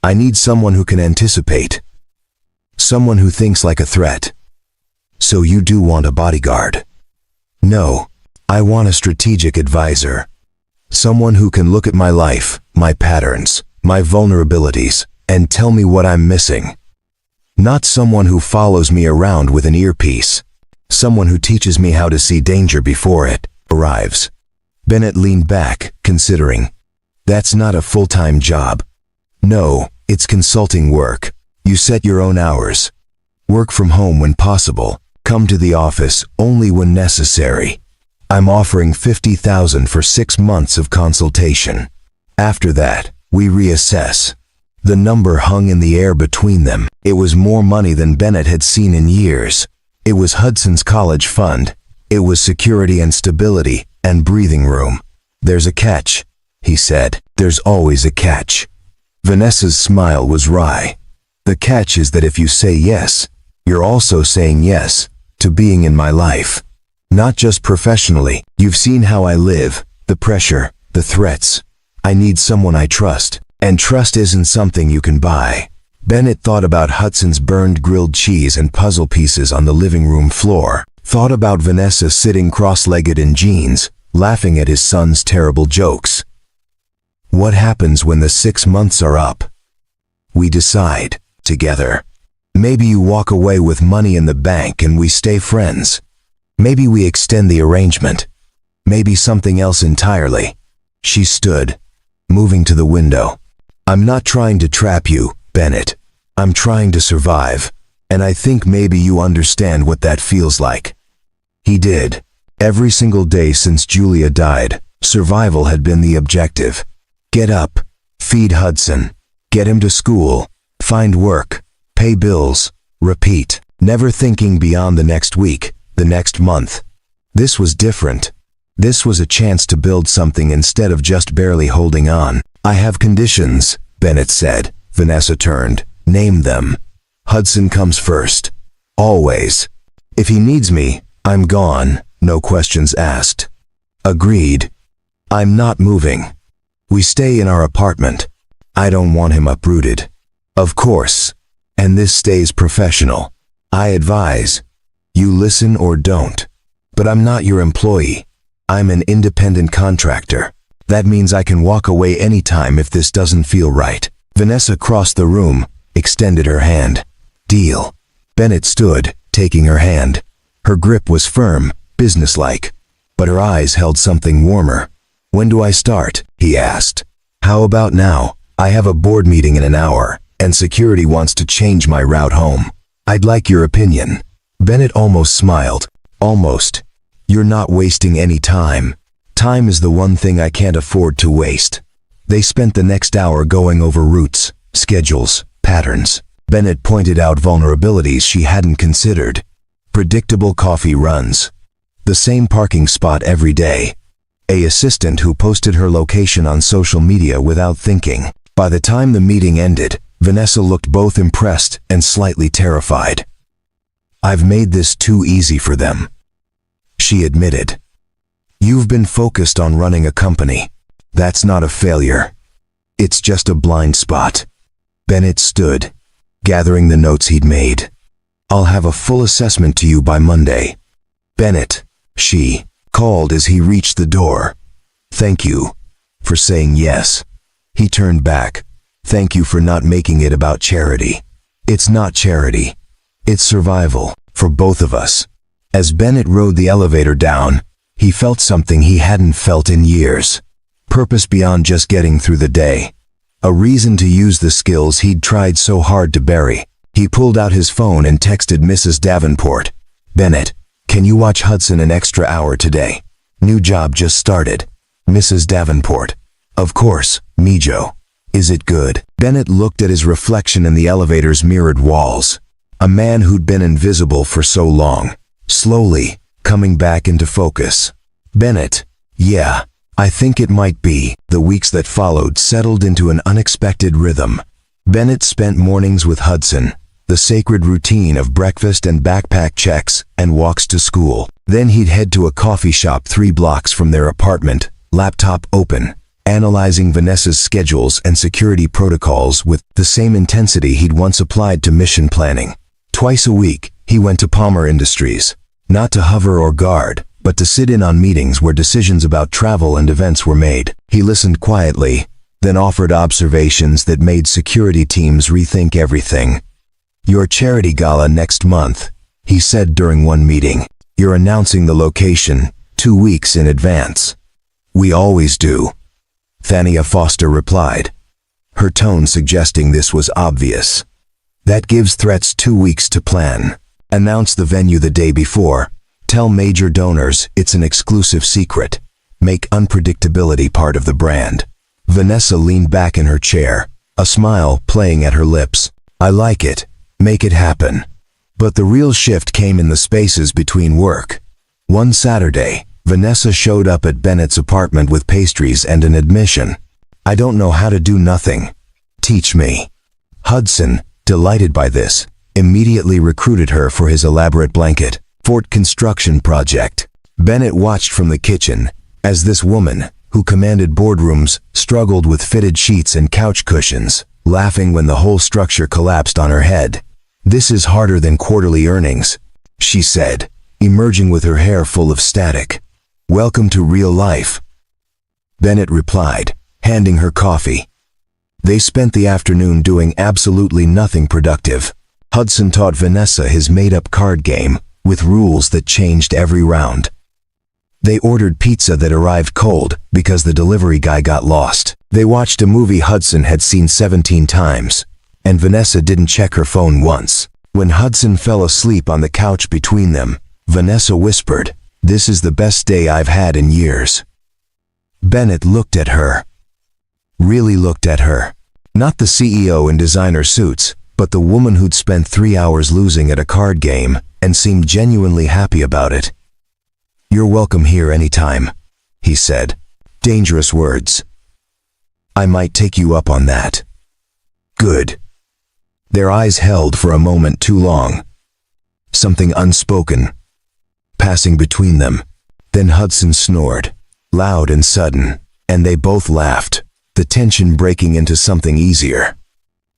"I need someone who can anticipate. Someone who thinks like a threat." "So you do want a bodyguard?" "No, I want a strategic advisor. Someone who can look at my life, my patterns, my vulnerabilities, and tell me what I'm missing. Not someone who follows me around with an earpiece. Someone who teaches me how to see danger before it arrives." Bennett leaned back, considering. "That's not a full-time job." "No, it's consulting work. You set your own hours. Work from home when possible. Come to the office only when necessary. I'm offering $50,000 for 6 months of consultation. After that, we reassess." The number hung in the air between them. It was more money than Bennett had seen in years. It was Hudson's college fund. It was security and stability and breathing room. "There's a catch," he said. "There's always a catch." Vanessa's smile was wry. "The catch is that if you say yes, you're also saying yes to being in my life. Not just professionally. You've seen how I live, the pressure, the threats. I need someone I trust, and trust isn't something you can buy." Bennett thought about Hudson's burned grilled cheese and puzzle pieces on the living room floor, thought about Vanessa sitting cross-legged in jeans, laughing at his son's terrible jokes. "What happens when the 6 months are up?" "We decide, together. Maybe you walk away with money in the bank and we stay friends. Maybe we extend the arrangement. Maybe something else entirely." She stood, moving to the window. "I'm not trying to trap you, Bennett. I'm trying to survive, and I think maybe you understand what that feels like." He did. Every single day since Julia died, survival had been the objective. Get up, feed Hudson, get him to school, find work, pay bills, repeat, never thinking beyond the next week, the next month. This was different. This was a chance to build something instead of just barely holding on. "I have conditions," Bennett said. Vanessa turned. "Name them." "Hudson comes first. Always. If he needs me, I'm gone, no questions asked." "Agreed. I'm not moving. We stay in our apartment. I don't want him uprooted." "Of course. And this stays professional. I advise. You listen or don't. But I'm not your employee. I'm an independent contractor. That means I can walk away anytime if this doesn't feel right." Vanessa crossed the room, extended her hand. "Deal." Bennett stood, taking her hand. Her grip was firm, businesslike, but her eyes held something warmer. "When do I start?" he asked. "How about now? I have a board meeting in an hour, and security wants to change my route home. I'd like your opinion." Bennett almost smiled. "Almost. You're not wasting any time. Time is the one thing I can't afford to waste." They spent the next hour going over routes, schedules, patterns. Bennett pointed out vulnerabilities she hadn't considered. Predictable coffee runs. The same parking spot every day. An assistant who posted her location on social media without thinking. By the time the meeting ended, Vanessa looked both impressed and slightly terrified. "I've made this too easy for them," she admitted. "You've been focused on running a company. That's not a failure. It's just a blind spot." Bennett stood, gathering the notes he'd made. "I'll have a full assessment to you by Monday." "Bennett," she called as he reached the door. "Thank you for saying yes." He turned back. "Thank you for not making it about charity. It's not charity. It's survival, for both of us." As Bennett rode the elevator down, he felt something he hadn't felt in years. Purpose beyond just getting through the day. A reason to use the skills he'd tried so hard to bury. He pulled out his phone and texted Mrs. Davenport. "Bennett, can you watch Hudson an extra hour today? New job just started." Mrs. Davenport. "Of course, Mijo. Is it good?" Bennett looked at his reflection in the elevator's mirrored walls. A man who'd been invisible for so long, slowly coming back into focus. "Bennett, yeah, I think it might be." The weeks that followed settled into an unexpected rhythm. Bennett spent mornings with Hudson, the sacred routine of breakfast and backpack checks and walks to school. Then he'd head to a coffee shop 3 blocks from their apartment, laptop open, analyzing Vanessa's schedules and security protocols with the same intensity he'd once applied to mission planning. Twice a week, he went to Palmer Industries, not to hover or guard, but to sit in on meetings where decisions about travel and events were made. He listened quietly, then offered observations that made security teams rethink everything. "Your charity gala next month," he said during one meeting. "You're announcing the location 2 weeks in advance." "We always do," Thania Foster replied, her tone suggesting this was obvious. "That gives threats 2 weeks to plan. Announce the venue the day before. Tell major donors it's an exclusive secret. Make unpredictability part of the brand." Vanessa leaned back in her chair, a smile playing at her lips. "I like it. Make it happen." But the real shift came in the spaces between work. One Saturday, Vanessa showed up at Bennett's apartment with pastries and an admission. "I don't know how to do nothing. Teach me." Hudson, delighted by this, immediately recruited her for his elaborate blanket fort construction project. Bennett watched from the kitchen as this woman, who commanded boardrooms, struggled with fitted sheets and couch cushions, laughing when the whole structure collapsed on her head. "This is harder than quarterly earnings," she said, emerging with her hair full of static. "Welcome to real life," Bennett replied, handing her coffee. They spent the afternoon doing absolutely nothing productive. Hudson taught Vanessa his made-up card game, with rules that changed every round. They ordered pizza that arrived cold because the delivery guy got lost. They watched a movie Hudson had seen 17 times, and Vanessa didn't check her phone once. When Hudson fell asleep on the couch between them, Vanessa whispered, "This is the best day I've had in years." Bennett looked at her. Really looked at her. Not the CEO in designer suits, but the woman who'd spent 3 hours losing at a card game and seemed genuinely happy about it. "You're welcome here anytime," he said. Dangerous words. "I might take you up on that." "Good." Their eyes held for a moment too long. Something unspoken passing between them. Then Hudson snored, loud and sudden, and they both laughed, the tension breaking into something easier.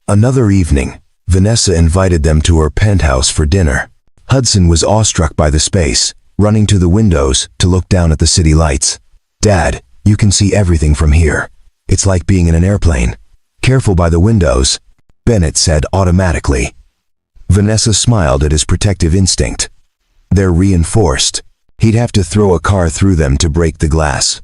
Another evening, Vanessa invited them to her penthouse for dinner. Hudson was awestruck by the space, running to the windows to look down at the city lights. "Dad, you can see everything from here. It's like being in an airplane." "Careful by the windows," Bennett said automatically. Vanessa smiled at his protective instinct. "They're reinforced. He'd have to throw a car through them to break the glass."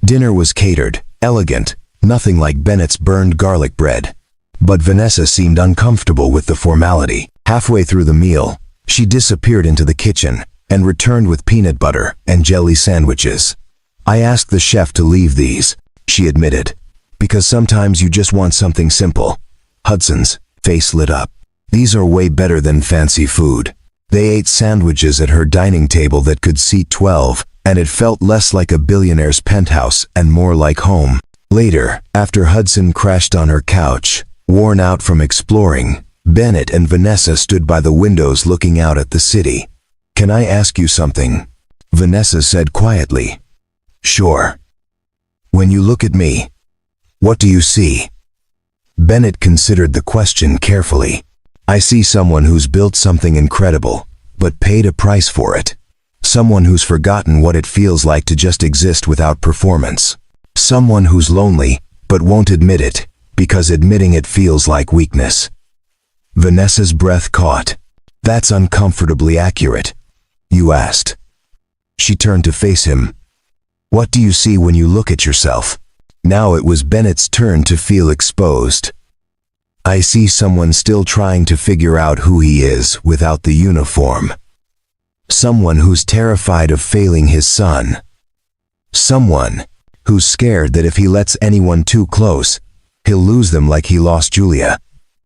Dinner was catered, elegant, nothing like Bennett's burned garlic bread. But Vanessa seemed uncomfortable with the formality. Halfway through the meal, she disappeared into the kitchen and returned with peanut butter and jelly sandwiches. "I asked the chef to leave these," she admitted, "because sometimes you just want something simple." Hudson's face lit up. These are way better than fancy food. They ate sandwiches at her dining table that could seat 12, and it felt less like a billionaire's penthouse and more like home. Later, after Hudson crashed on her couch, worn out from exploring, Bennett and Vanessa stood by the windows looking out at the city. "Can I ask you something?" Vanessa said quietly. "Sure." "When you look at me, what do you see?" Bennett considered the question carefully. "I see someone who's built something incredible, but paid a price for it. Someone who's forgotten what it feels like to just exist without performance. Someone who's lonely, but won't admit it, because admitting it feels like weakness." Vanessa's breath caught. "That's uncomfortably accurate." "You asked." She turned to face him. "What do you see when you look at yourself?" Now it was Bennett's turn to feel exposed. "I see someone still trying to figure out who he is without the uniform. Someone who's terrified of failing his son. Someone who's scared that if he lets anyone too close, he'll lose them like he lost Julia.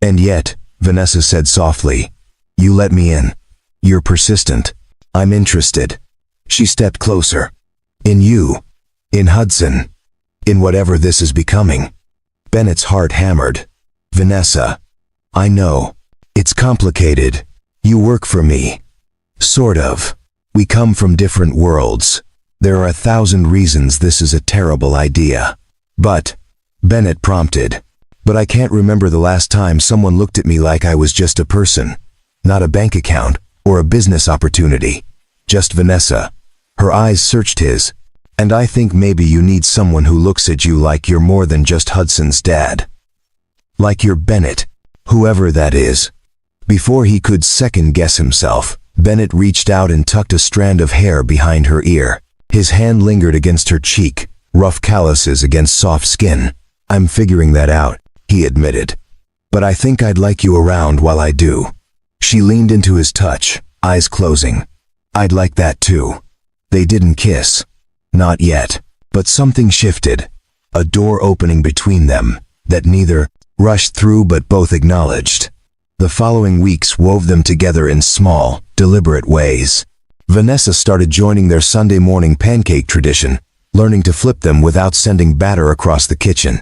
And yet," Vanessa said softly, "you let me in. You're persistent. I'm interested." She stepped closer. "In you. In Hudson. In whatever this is becoming." Bennett's heart hammered. "Vanessa, I know. It's complicated. You work for me. Sort of. We come from different worlds. There are 1,000 reasons this is a terrible idea. But," Bennett prompted, "but I can't remember the last time someone looked at me like I was just a person. Not a bank account or a business opportunity. Just Vanessa." Her eyes searched his. "And I think maybe you need someone who looks at you like you're more than just Hudson's dad. Like you're Bennett, whoever that is." Before he could second-guess himself, Bennett reached out and tucked a strand of hair behind her ear. His hand lingered against her cheek, rough calluses against soft skin. "I'm figuring that out," he admitted. "But I think I'd like you around while I do." She leaned into his touch, eyes closing. "I'd like that too." They didn't kiss. Not yet. But something shifted. A door opening between them, that neither rushed through but both acknowledged. The following weeks wove them together in small, deliberate ways. Vanessa started joining their Sunday morning pancake tradition, learning to flip them without sending batter across the kitchen.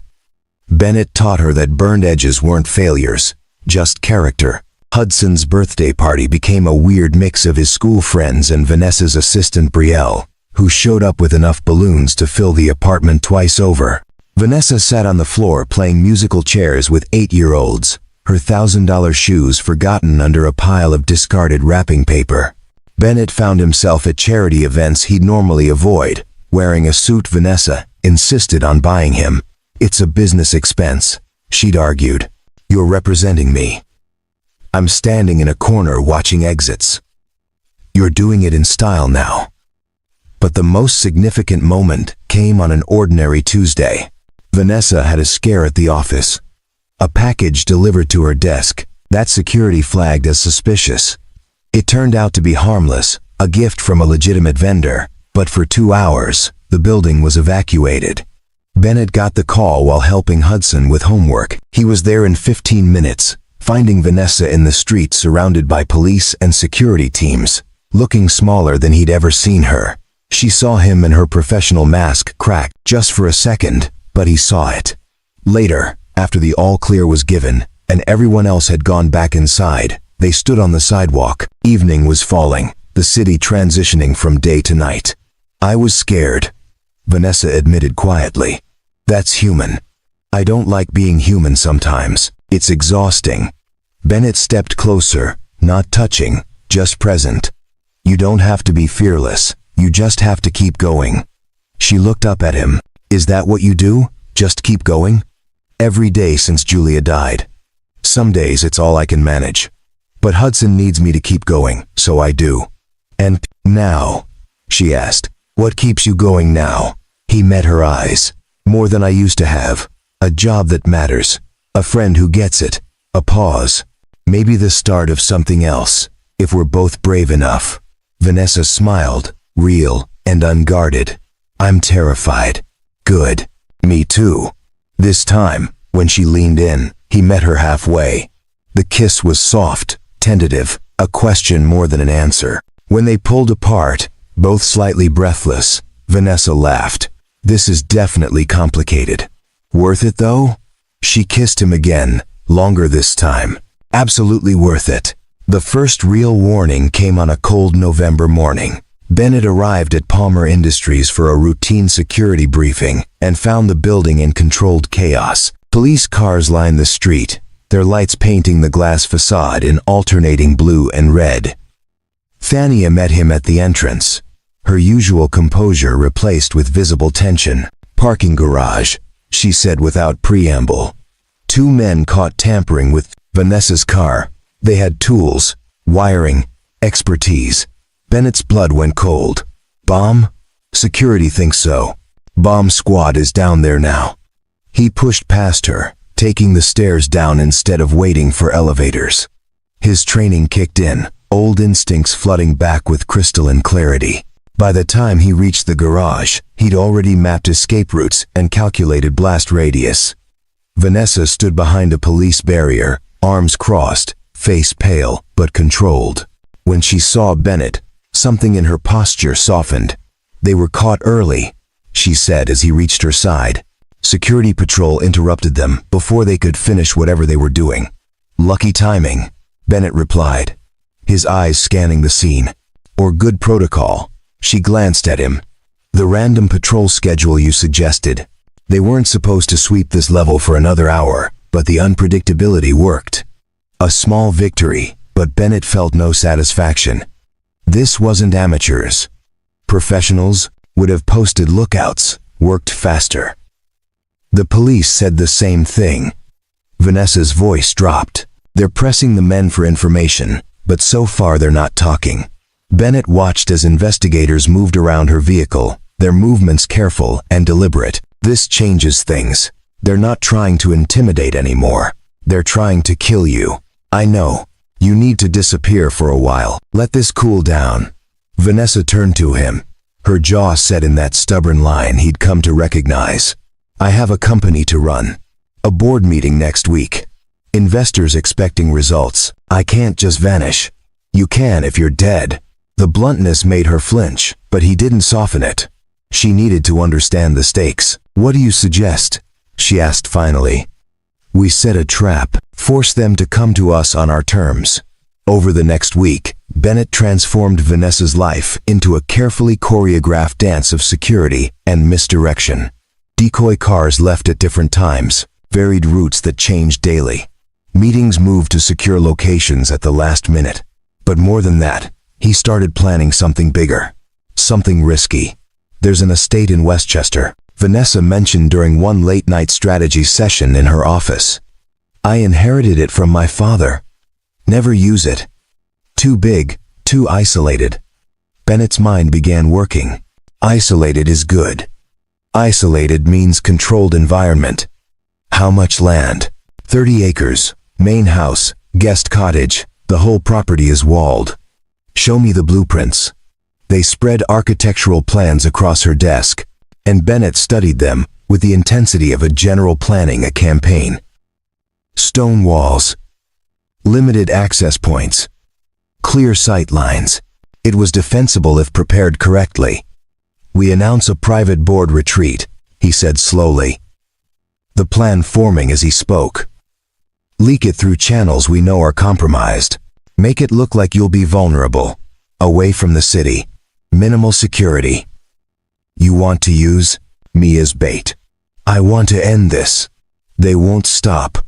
Bennett taught her that burned edges weren't failures, just character. Hudson's birthday party became a weird mix of his school friends and Vanessa's assistant Brielle, who showed up with enough balloons to fill the apartment twice over. Vanessa sat on the floor playing musical chairs with 8-year-olds, her $1,000 shoes forgotten under a pile of discarded wrapping paper. Bennett found himself at charity events he'd normally avoid, wearing a suit Vanessa insisted on buying him. "It's a business expense," she'd argued. "You're representing me. I'm standing in a corner watching exits. You're doing it in style now." But the most significant moment came on an ordinary Tuesday. Vanessa had a scare at the office. A package delivered to her desk, that security flagged as suspicious. It turned out to be harmless, a gift from a legitimate vendor, but for 2 hours, the building was evacuated. Bennett got the call while helping Hudson with homework. He was there in 15 minutes, finding Vanessa in the street surrounded by police and security teams, looking smaller than he'd ever seen her. She saw him and her professional mask crack just for a second, but he saw it. Later, after the all-clear was given, and everyone else had gone back inside, they stood on the sidewalk. Evening was falling, the city transitioning from day to night. "I was scared," Vanessa admitted quietly. "That's human. I don't like being human sometimes. It's exhausting." Bennett stepped closer, not touching, just present. "You don't have to be fearless. You just have to keep going." She looked up at him. "Is that what you do? Just keep going?" "Every day since Julia died. Some days it's all I can manage. But Hudson needs me to keep going, so I do." "And now?" she asked. "What keeps you going now?" He met her eyes. "More than I used to have. A job that matters. A friend who gets it. A pause. Maybe the start of something else, if we're both brave enough." Vanessa smiled, real and unguarded. "I'm terrified." "Good. Me too." This time, when she leaned in, he met her halfway. The kiss was soft, tentative, a question more than an answer. When they pulled apart, both slightly breathless, Vanessa laughed. This is definitely complicated. Worth it though? She kissed him again, longer this time. Absolutely worth it. The first real warning came on a cold November morning. Bennett arrived at Palmer Industries for a routine security briefing and found the building in controlled chaos. Police cars lined the street, their lights painting the glass facade in alternating blue and red. Thania met him at the entrance, her usual composure replaced with visible tension. "Parking garage," she said without preamble. Two men caught tampering with Vanessa's car. They had tools, wiring, expertise. Bennett's blood went cold. "Bomb? Security thinks so. Bomb squad is down there now." He pushed past her, taking the stairs down instead of waiting for elevators. His training kicked in, old instincts flooding back with crystalline clarity. By the time he reached the garage, he'd already mapped escape routes and calculated blast radius. Vanessa stood behind a police barrier, arms crossed, face pale but controlled. When she saw Bennett, something in her posture softened. "They were caught early," she said as he reached her side. Security patrol interrupted them before they could finish whatever they were doing. "Lucky timing," Bennett replied, his eyes scanning the scene. "Or good protocol." She glanced at him. "The random patrol schedule you suggested. They weren't supposed to sweep this level for another hour, but the unpredictability worked." A small victory, but Bennett felt no satisfaction. This wasn't amateurs. Professionals would have posted lookouts, worked faster. The police said the same thing. Vanessa's voice dropped. "They're pressing the men for information, but so far they're not talking." Bennett watched as investigators moved around her vehicle, their movements careful and deliberate. "This changes things. They're not trying to intimidate anymore. They're trying to kill you. I know. You need to disappear for a while. Let this cool down." Vanessa turned to him, her jaw set in that stubborn line he'd come to recognize. "I have a company to run. A board meeting next week. Investors expecting results. I can't just vanish." "You can if you're dead." The bluntness made her flinch, but he didn't soften it. She needed to understand the stakes. "What do you suggest?" she asked finally. "We set a trap, force them to come to us on our terms." Over the next week, Bennett transformed Vanessa's life into a carefully choreographed dance of security and misdirection. Decoy cars left at different times, varied routes that changed daily. Meetings moved to secure locations at the last minute. But more than that, he started planning something bigger, something risky. "There's an estate in Westchester," Vanessa mentioned during one late-night strategy session in her office. "I inherited it from my father. Never use it. Too big, too isolated." Bennett's mind began working. Isolated is good. Isolated means controlled environment. How much land? 30 acres, main house, guest cottage, the whole property is walled. "Show me the blueprints." They spread architectural plans across her desk, and Bennett studied them with the intensity of a general planning a campaign. Stone walls, limited access points, clear sight lines. It was defensible if prepared correctly. "We announce a private board retreat," he said slowly, the plan forming as he spoke. "Leak it through channels we know are compromised. Make it look like you'll be vulnerable. Away from the city. Minimal security. You want to use me as bait. I want to end this. They won't stop.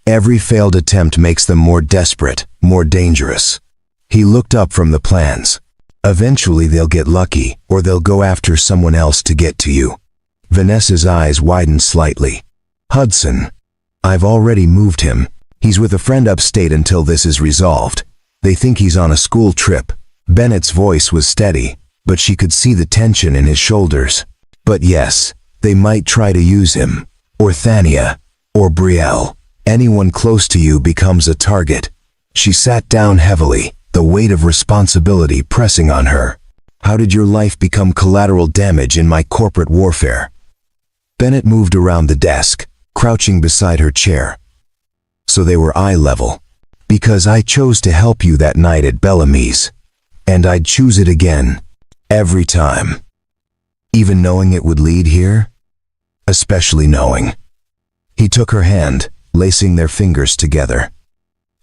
Every failed attempt makes them more desperate, more dangerous." He looked up from the plans. "Eventually they'll get lucky, or they'll go after someone else to get to you." Vanessa's eyes widened slightly. "Hudson. I've already moved him. He's with a friend upstate until this is resolved. They think he's on a school trip." Bennett's voice was steady, but she could see the tension in his shoulders. "But yes, they might try to use him. Or Thania. Or Brielle. Anyone close to you becomes a target." She sat down heavily, the weight of responsibility pressing on her. "How did your life become collateral damage in my corporate warfare?" Bennett moved around the desk, crouching beside her chair. So they were eye level. Because I chose to help you that night at Bellamy's. And I'd choose it again. Every time. Even knowing it would lead here? Especially knowing. He took her hand, lacing their fingers together.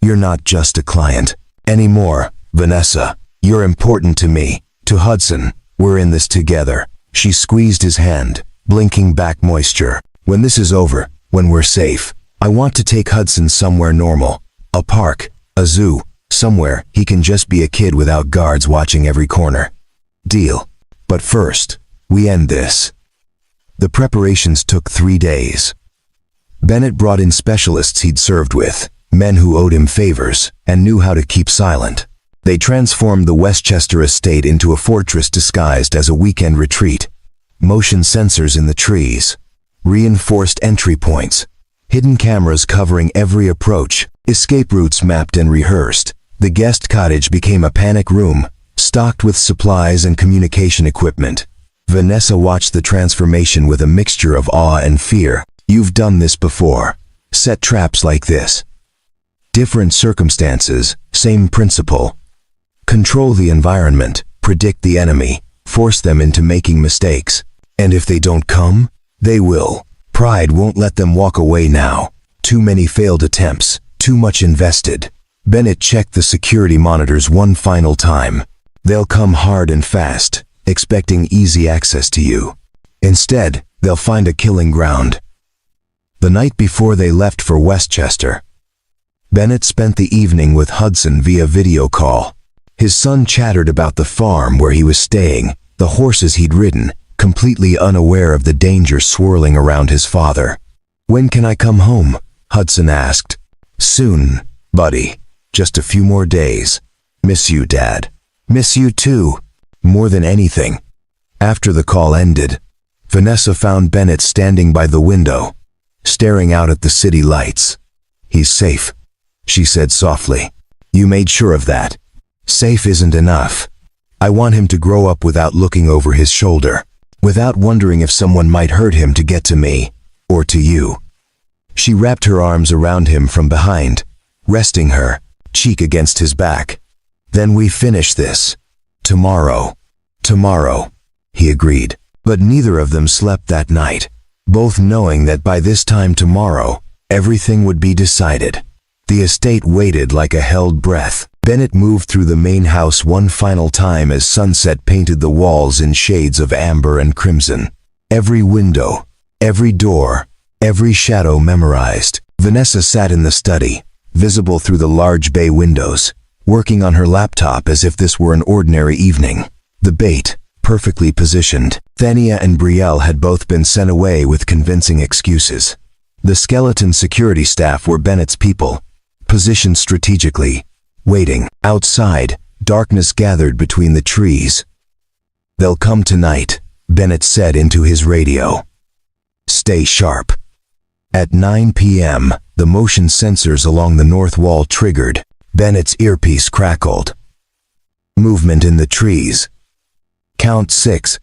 You're not just a client anymore, Vanessa. You're important to me, to Hudson. We're in this together. She squeezed his hand, blinking back moisture. When this is over, when we're safe, I want to take Hudson somewhere normal. A park, a zoo, somewhere he can just be a kid without guards watching every corner. Deal. But first, we end this. The preparations took 3 days. Bennett brought in specialists he'd served with, men who owed him favors and knew how to keep silent. They transformed the Westchester estate into a fortress disguised as a weekend retreat. Motion sensors in the trees, reinforced entry points, hidden cameras covering every approach, escape routes mapped and rehearsed. The guest cottage became a panic room, stocked with supplies and communication equipment. Vanessa watched the transformation with a mixture of awe and fear. You've done this before. Set traps like this. Different circumstances, same principle. Control the environment, predict the enemy, force them into making mistakes. And if they don't come, they will. Pride won't let them walk away now. Too many failed attempts, too much invested. Bennett checked the security monitors one final time. They'll come hard and fast, expecting easy access to you. Instead, they'll find a killing ground. The night before they left for Westchester, Bennett spent the evening with Hudson via video call. His son chattered about the farm where he was staying, the horses he'd ridden, completely unaware of the danger swirling around his father. When can I come home? Hudson asked. Soon, buddy. Just a few more days. Miss you, Dad. Miss you too. More than anything. After the call ended, Vanessa found Bennett standing by the window, staring out at the city lights. He's safe, she said softly. You made sure of that. Safe isn't enough. I want him to grow up without looking over his shoulder, without wondering if someone might hurt him to get to me, or to you. She wrapped her arms around him from behind, resting her cheek against his back. Then we finish this. Tomorrow. Tomorrow, he agreed. But neither of them slept that night, both knowing that by this time tomorrow, everything would be decided. The estate waited like a held breath. Bennett moved through the main house one final time as sunset painted the walls in shades of amber and crimson. Every window, every door, every shadow memorized. Vanessa sat in the study, visible through the large bay windows, working on her laptop as if this were an ordinary evening. The bait, perfectly positioned. Thania and Brielle had both been sent away with convincing excuses. The skeleton security staff were Bennett's people, positioned strategically, waiting. Outside, darkness gathered between the trees. They'll come tonight, Bennett said into his radio. Stay sharp. At 9 p.m., the motion sensors along the north wall triggered. Bennett's earpiece crackled. Movement in the trees. Count 6.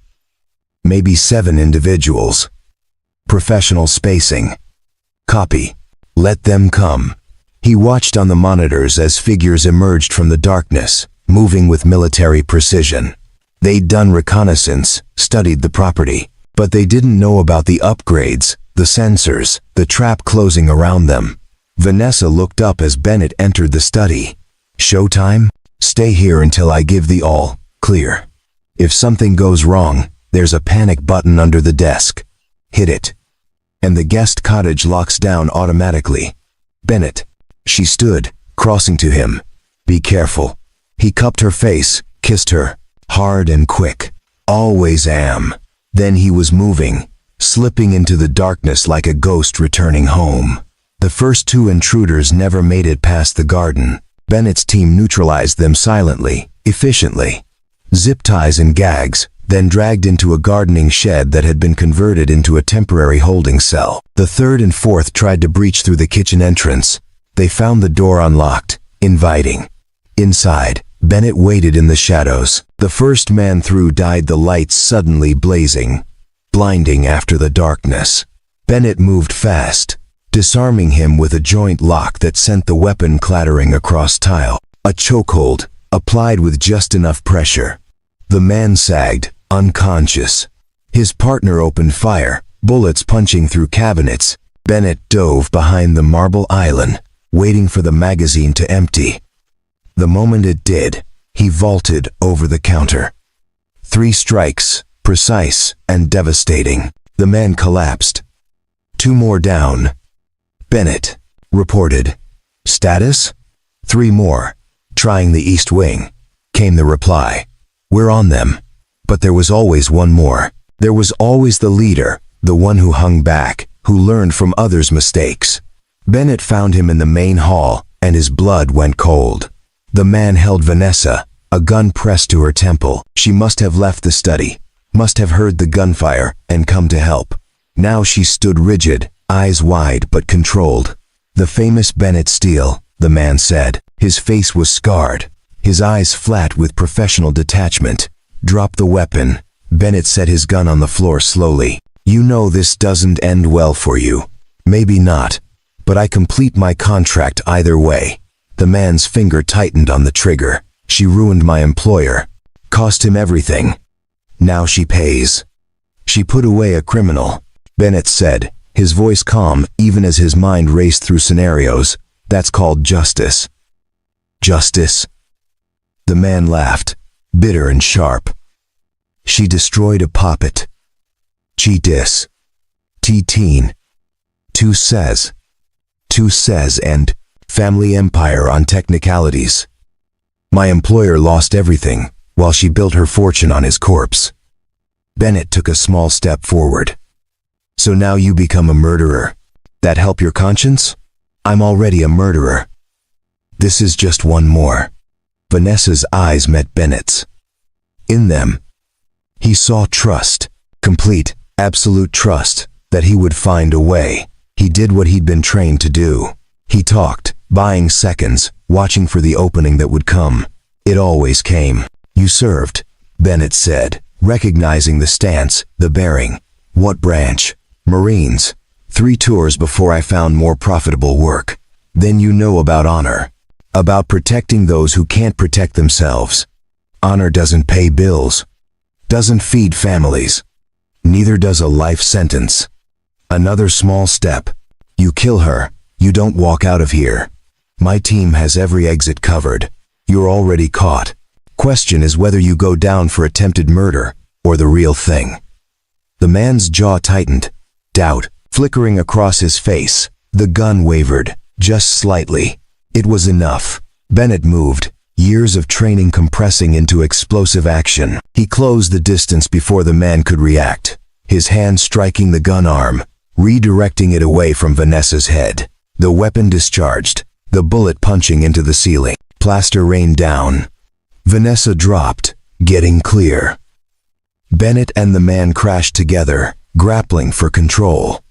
Maybe 7 individuals. Professional spacing. Copy. Let them come. He watched on the monitors as figures emerged from the darkness, moving with military precision. They'd done reconnaissance, studied the property, but they didn't know about the upgrades, the sensors, the trap closing around them. Vanessa looked up as Bennett entered the study. Showtime? Stay here until I give the all clear. If something goes wrong, there's a panic button under the desk. Hit it. And the guest cottage locks down automatically. Bennett. She stood, crossing to him. Be careful. He cupped her face, kissed her, hard and quick. Always am. Then he was moving, slipping into the darkness like a ghost returning home. The first 2 intruders never made it past the garden. Bennett's team neutralized them silently, efficiently. Zip ties and gags, then dragged into a gardening shed that had been converted into a temporary holding cell. The 3rd and 4th tried to breach through the kitchen entrance. They found the door unlocked, inviting. Inside, Bennett waited in the shadows. The first man through died, the lights suddenly blazing, blinding after the darkness. Bennett moved fast, disarming him with a joint lock that sent the weapon clattering across tile. A chokehold, applied with just enough pressure. The man sagged, unconscious. His partner opened fire, bullets punching through cabinets. Bennett dove behind the marble island, waiting for the magazine to empty. The moment it did, he vaulted over the counter. 3 strikes, precise and devastating. The man collapsed. 2 more down. Bennett reported. Status? 3 more. Trying the east wing, came the reply. We're on them. But there was always one more. There was always the leader, the one who hung back, who learned from others' mistakes. Bennett found him in the main hall, and his blood went cold. The man held Vanessa, a gun pressed to her temple. She must have left the study, must have heard the gunfire, and come to help. Now she stood rigid, eyes wide but controlled. The famous Bennett Steele, the man said. His face was scarred, his eyes flat with professional detachment. Drop the weapon. Bennett set his gun on the floor slowly. You know this doesn't end well for you. Maybe not, but I complete my contract either way. The man's finger tightened on the trigger. She ruined my employer. Cost him everything. Now she pays. She put away a criminal. Bennett said, his voice calm even as his mind raced through scenarios. That's called justice. Justice? The man laughed, bitter and sharp. She destroyed a puppet. She dis. T-teen. Two says and family empire on technicalities. My employer lost everything while she built her fortune on his corpse. Bennett took a small step forward. So now you become a murderer. That help your conscience? I'm already a murderer. This is just one more. Vanessa's eyes met Bennett's. In them, he saw trust, complete, absolute trust, that he would find a way. He did what he'd been trained to do. He talked, buying seconds, watching for the opening that would come. It always came. You served, Bennett said, recognizing the stance, the bearing. What branch? Marines. 3 tours before I found more profitable work. Then you know about honor. About protecting those who can't protect themselves. Honor doesn't pay bills. Doesn't feed families. Neither does a life sentence. Another small step. You kill her, you don't walk out of here. My team has every exit covered. You're already caught. Question is whether you go down for attempted murder or the real thing. The man's jaw tightened, doubt flickering across his face. The gun wavered, just slightly. It was enough. Bennett moved, years of training compressing into explosive action. He closed the distance before the man could react, his hand striking the gun arm, redirecting it away from Vanessa's head. The weapon discharged, the bullet punching into the ceiling. Plaster rained down. Vanessa dropped, getting clear. Bennett and the man crashed together, grappling for control.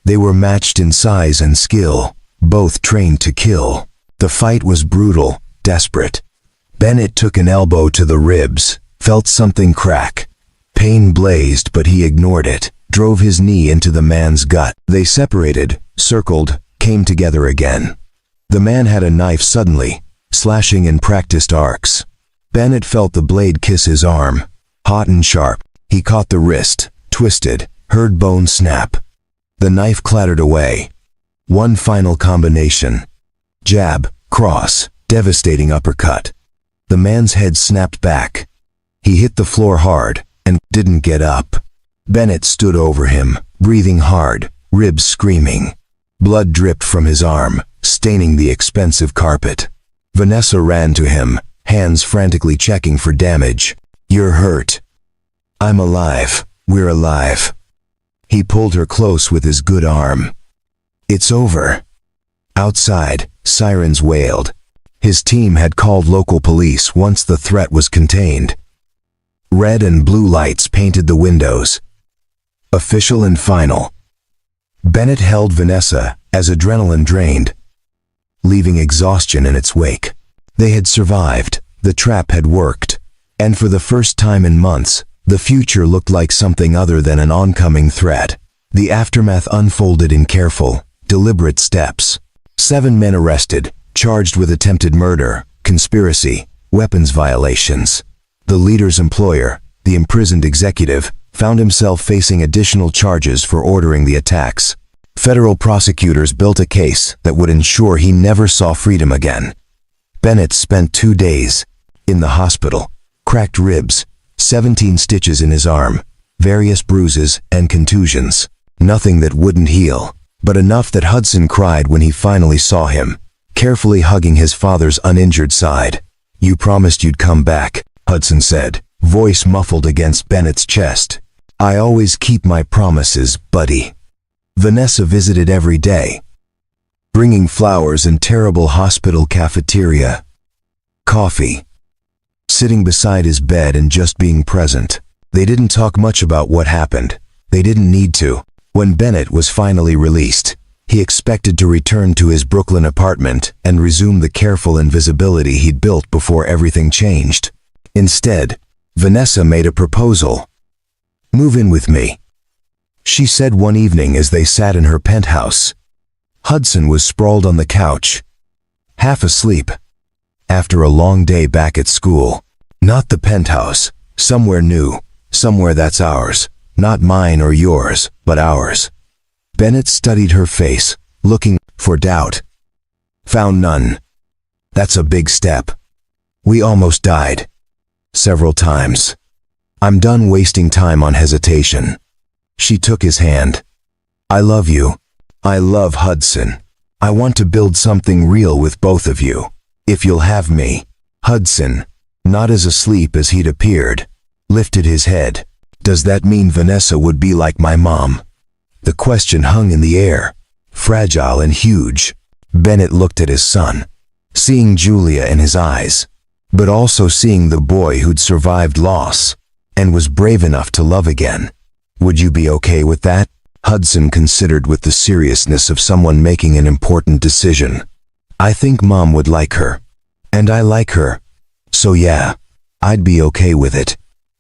They were matched in size and skill, both trained to kill. The fight was brutal, desperate. Bennett took an elbow to the ribs, felt something crack. Pain blazed, but he ignored it, drove his knee into the man's gut. They separated, circled, came together again. The man had a knife suddenly, slashing in practiced arcs. Bennett felt the blade kiss his arm, hot and sharp. He caught the wrist, twisted, heard bone snap. The knife clattered away. One final combination. Jab, cross, devastating uppercut. The man's head snapped back. He hit the floor hard and didn't get up. Bennett stood over him, breathing hard, ribs screaming. Blood dripped from his arm, staining the expensive carpet. Vanessa ran to him, hands frantically checking for damage. You're hurt. I'm alive. We're alive. He pulled her close with his good arm. It's over. Outside, sirens wailed. His team had called local police once the threat was contained. Red and blue lights painted the windows. Official and final. Bennett held Vanessa as adrenaline drained, leaving exhaustion in its wake. They had survived, the trap had worked, and for the first time in months, the future looked like something other than an oncoming threat. The aftermath unfolded in careful, deliberate steps. 7 men arrested, charged with attempted murder, conspiracy, weapons violations. The leader's employer, the imprisoned executive, found himself facing additional charges for ordering the attacks. Federal prosecutors built a case that would ensure he never saw freedom again. Bennett spent 2 days in the hospital, cracked ribs, 17 stitches in his arm, various bruises and contusions. Nothing that wouldn't heal, but enough that Hudson cried when he finally saw him, carefully hugging his father's uninjured side. "You promised you'd come back," Hudson said, voice muffled against Bennett's chest. "I always keep my promises, buddy." Vanessa visited every day, bringing flowers and terrible hospital cafeteria, coffee, sitting beside his bed and just being present. They didn't talk much about what happened. They didn't need to. When Bennett was finally released, he expected to return to his Brooklyn apartment and resume the careful invisibility he'd built before everything changed. Instead, Vanessa made a proposal. "Move in with me," she said one evening as they sat in her penthouse. Hudson was sprawled on the couch, half asleep, after a long day back at school. "Not the penthouse, somewhere new, somewhere that's ours, not mine or yours, but ours." Bennett studied her face, looking for doubt. Found none. "That's a big step. We almost died. Several times. I'm done wasting time on hesitation." She took his hand. "I love you. I love Hudson. I want to build something real with both of you. If you'll have me." Hudson, not as asleep as he'd appeared, lifted his head. "Does that mean Vanessa would be like my mom?" The question hung in the air, fragile and huge. Bennett looked at his son, seeing Julia in his eyes, but also seeing the boy who'd survived loss and was brave enough to love again. "Would you be okay with that?" Hudson considered with the seriousness of someone making an important decision. "I think Mom would like her. And I like her. So yeah, I'd be okay with it."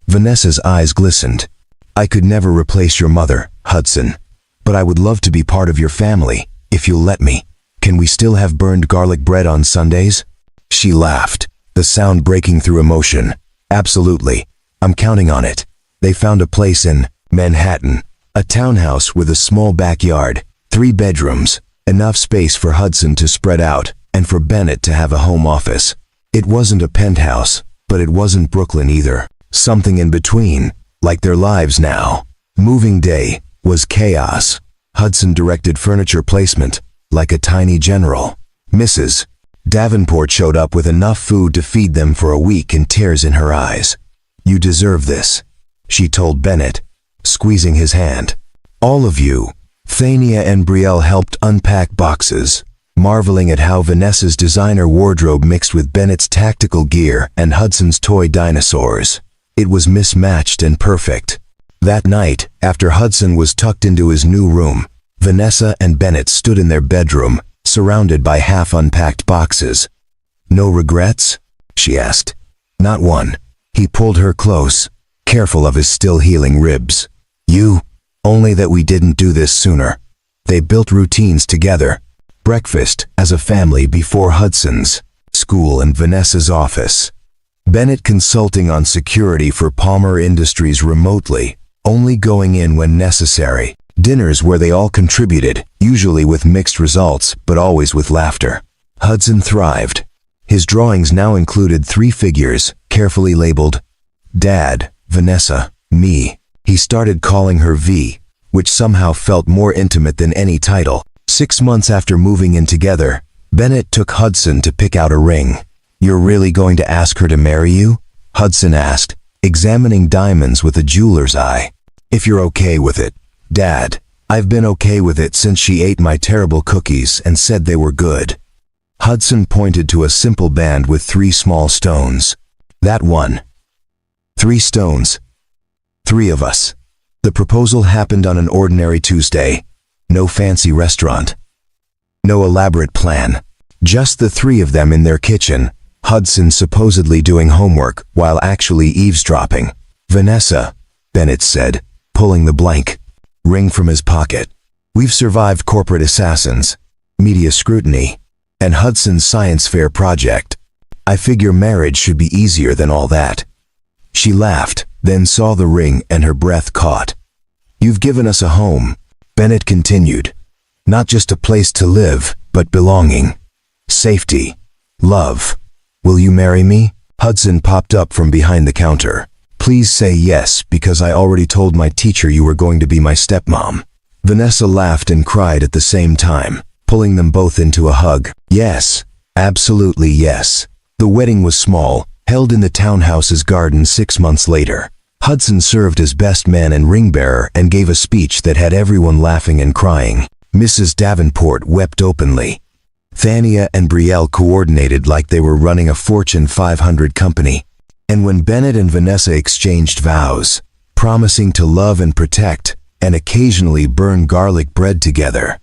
Vanessa's eyes glistened. "I could never replace your mother, Hudson. But I would love to be part of your family, if you'll let me. Can we still have burned garlic bread on Sundays?" She laughed, the sound breaking through emotion. "Absolutely. I'm counting on it." They found a place in Manhattan, a townhouse with a small backyard, 3 bedrooms, enough space for Hudson to spread out and for Bennett to have a home office. It wasn't a penthouse, but it wasn't Brooklyn either. Something in between, like their lives now. Moving day was chaos. Hudson directed furniture placement, like a tiny general. Mrs. Davenport showed up with enough food to feed them for a week and tears in her eyes. "You deserve this," she told Bennett, squeezing his hand. All of you, Thania and Brielle, helped unpack boxes, marveling at how Vanessa's designer wardrobe mixed with Bennett's tactical gear and Hudson's toy dinosaurs. It was mismatched and perfect. That night, after Hudson was tucked into his new room, Vanessa and Bennett stood in their bedroom, surrounded by half-unpacked boxes. "No regrets?" she asked. "Not one." He pulled her close, careful of his still-healing ribs. "You? Only that we didn't do this sooner." They built routines together. Breakfast as a family before Hudson's, school and Vanessa's office. Bennett consulting on security for Palmer Industries remotely, only going in when necessary. Dinners where they all contributed, usually with mixed results, but always with laughter. Hudson thrived. His drawings now included 3 figures, carefully labeled Dad, Vanessa, me. He started calling her V, which somehow felt more intimate than any title. 6 months after moving in together, Bennett took Hudson to pick out a ring. "You're really going to ask her to marry you?" Hudson asked, examining diamonds with a jeweler's eye. "If you're okay with it, Dad. I've been okay with it since she ate my terrible cookies and said they were good." Hudson pointed to a simple band with 3 small stones. "That one." 3 stones. 3 of us. The proposal happened on an ordinary Tuesday. No fancy restaurant. No elaborate plan. Just the 3 of them in their kitchen, Hudson supposedly doing homework while actually eavesdropping. "Vanessa," Bennett said, pulling the blank ring from his pocket. We've survived corporate assassins, media scrutiny, and Hudson's science fair project. I figure marriage should be easier than all that." She laughed, then saw the ring and her breath caught. "You've given us a home," Bennett continued. "Not just a place to live, but belonging, safety, love. Will you marry me?" Hudson popped up from behind the counter. "Please say yes, because I already told my teacher you were going to be my stepmom." Vanessa laughed and cried at the same time, pulling them both into a hug. Yes, absolutely yes. The wedding was small, held in the townhouse's garden 6 months later. Hudson served as best man and ring bearer and gave a speech that had everyone laughing and crying. Mrs. Davenport wept openly. Thania and Brielle coordinated like they were running a Fortune 500 company. And when Bennett and Vanessa exchanged vows, promising to love and protect, and occasionally burn garlic bread together,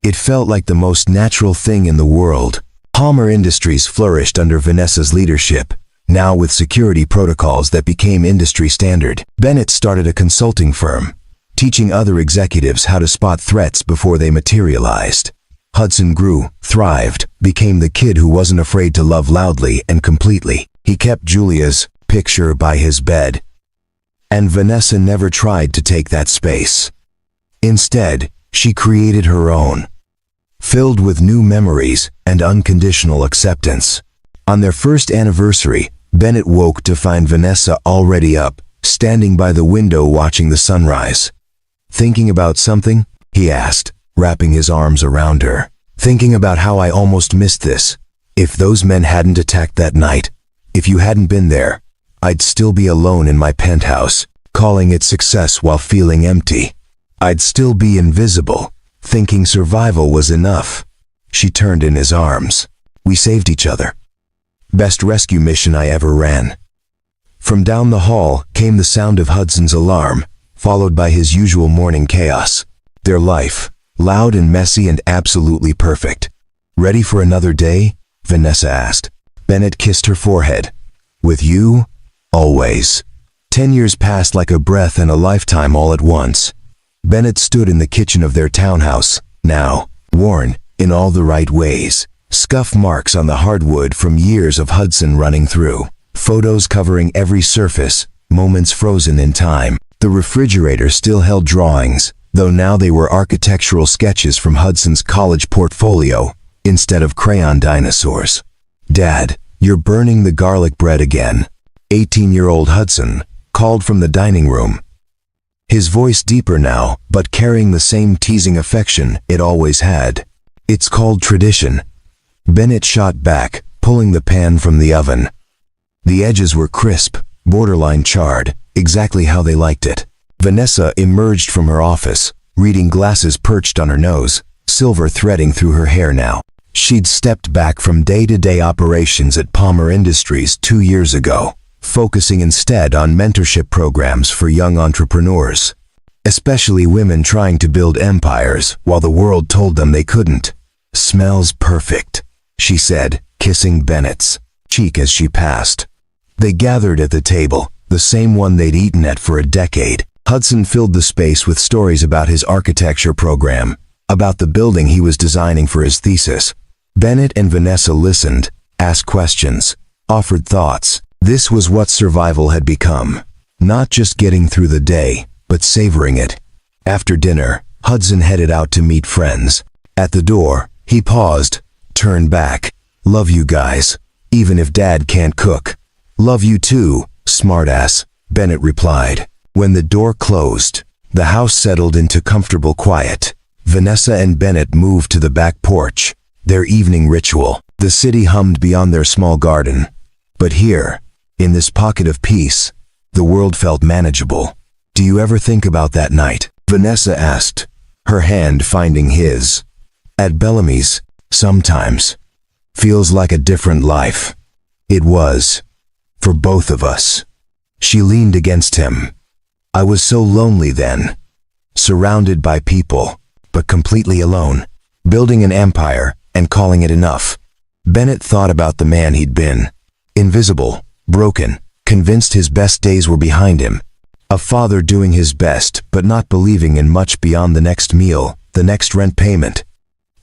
it felt like the most natural thing in the world. Palmer Industries flourished under Vanessa's leadership, now with security protocols that became industry standard. Bennett started a consulting firm, teaching other executives how to spot threats before they materialized. Hudson grew, thrived, became the kid who wasn't afraid to love loudly and completely. He kept Julia's picture by his bed, and Vanessa never tried to take that space. Instead, she created her own, filled with new memories and unconditional acceptance. On their first anniversary, Bennett woke to find Vanessa already up, standing by the window watching the sunrise. "Thinking about something?" he asked, wrapping his arms around her. "Thinking about how I almost missed this. If those men hadn't attacked that night, if you hadn't been there, I'd still be alone in my penthouse, calling it success while feeling empty. I'd still be invisible, thinking survival was enough." She turned in his arms. "We saved each other. Best rescue mission I ever ran." From down the hall came the sound of Hudson's alarm, followed by his usual morning chaos. Their life, loud and messy and absolutely perfect. "Ready for another day?" Vanessa asked. Bennett kissed her forehead. "With you, always." 10 years passed like a breath and a lifetime all at once. Bennett stood in the kitchen of their townhouse, now worn in all the right ways. Scuff marks on the hardwood from years of Hudson running through. Photos covering every surface, moments frozen in time. The refrigerator still held drawings, though now they were architectural sketches from Hudson's college portfolio, instead of crayon dinosaurs. "Dad, you're burning the garlic bread again," 18-year-old Hudson called from the dining room. His voice deeper now, but carrying the same teasing affection it always had. "It's called tradition." Bennett shot back, pulling the pan from the oven. The edges were crisp, borderline charred, exactly how they liked it. Vanessa emerged from her office, reading glasses perched on her nose, silver threading through her hair now. She'd stepped back from day-to-day operations at Palmer Industries 2 years ago, focusing instead on mentorship programs for young entrepreneurs, especially women trying to build empires while the world told them they couldn't. "Smells perfect," she said, kissing Bennett's cheek as she passed. They gathered at the table, the same one they'd eaten at for a decade. Hudson filled the space with stories about his architecture program, about the building he was designing for his thesis. Bennett and Vanessa listened, asked questions, offered thoughts. This was what survival had become. Not just getting through the day, but savoring it. After dinner, Hudson headed out to meet friends. At the door, he paused, turned back. "Love you guys, even if Dad can't cook." "Love you too, smartass," Bennett replied. When the door closed, the house settled into comfortable quiet. Vanessa and Bennett moved to the back porch, their evening ritual. The city hummed beyond their small garden. But here, in this pocket of peace, the world felt manageable. "Do you ever think about that night?" Vanessa asked, her hand finding his. "At Bellamy's, sometimes. Feels like a different life." It was. For both of us. She leaned against him. "I was so lonely then. Surrounded by people, but completely alone. Building an empire and calling it enough." Bennett thought about the man he'd been. Invisible, broken, convinced his best days were behind him. A father doing his best but not believing in much beyond the next meal, the next rent payment.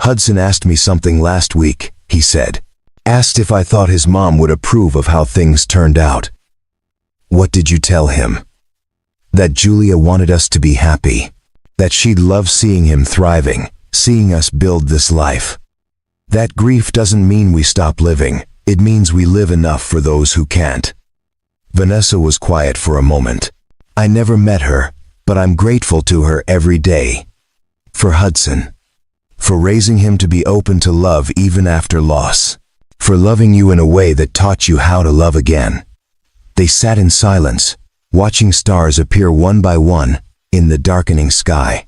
Hudson asked me something last week, he said. Asked if I thought his mom would approve of how things turned out. What did you tell him? That Julia wanted us to be happy. That she'd love seeing him thriving, seeing us build this life. That grief doesn't mean we stop living, it means we live enough for those who can't. Vanessa was quiet for a moment. I never met her, but I'm grateful to her every day. For Hudson. For raising him to be open to love even after loss. For loving you in a way that taught you how to love again. They sat in silence, watching stars appear one by one in the darkening sky.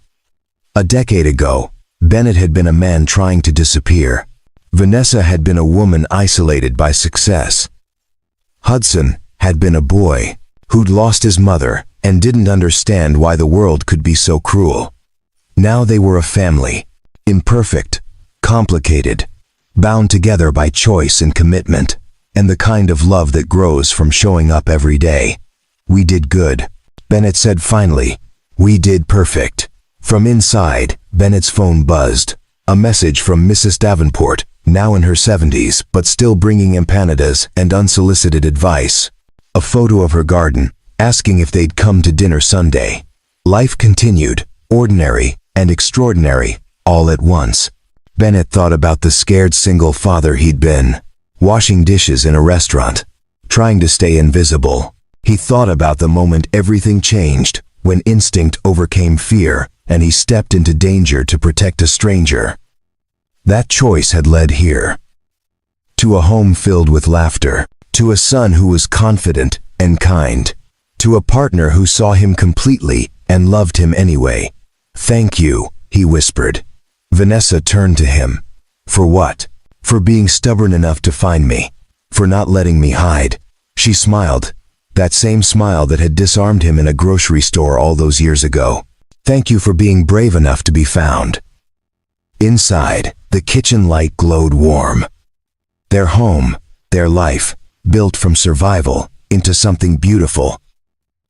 A decade ago, Bennett had been a man trying to disappear. Vanessa had been a woman isolated by success. Hudson had been a boy who'd lost his mother and didn't understand why the world could be so cruel. Now they were a family, imperfect, complicated, bound together by choice and commitment, and the kind of love that grows from showing up every day. We did good, Bennett said finally. We did perfect. From inside, Bennett's phone buzzed. A message from Mrs. Davenport, now in her 70s, but still bringing empanadas and unsolicited advice. A photo of her garden, asking if they'd come to dinner Sunday. Life continued, ordinary and extraordinary, all at once. Bennett thought about the scared single father he'd been, washing dishes in a restaurant, trying to stay invisible. He thought about the moment everything changed, when instinct overcame fear, and he stepped into danger to protect a stranger. That choice had led here. To a home filled with laughter, to a son who was confident and kind, to a partner who saw him completely and loved him anyway. Thank you, he whispered. Vanessa turned to him. For what? For being stubborn enough to find me. For not letting me hide. She smiled. That same smile that had disarmed him in a grocery store all those years ago. Thank you for being brave enough to be found. Inside, the kitchen light glowed warm. Their home, their life, built from survival into something beautiful.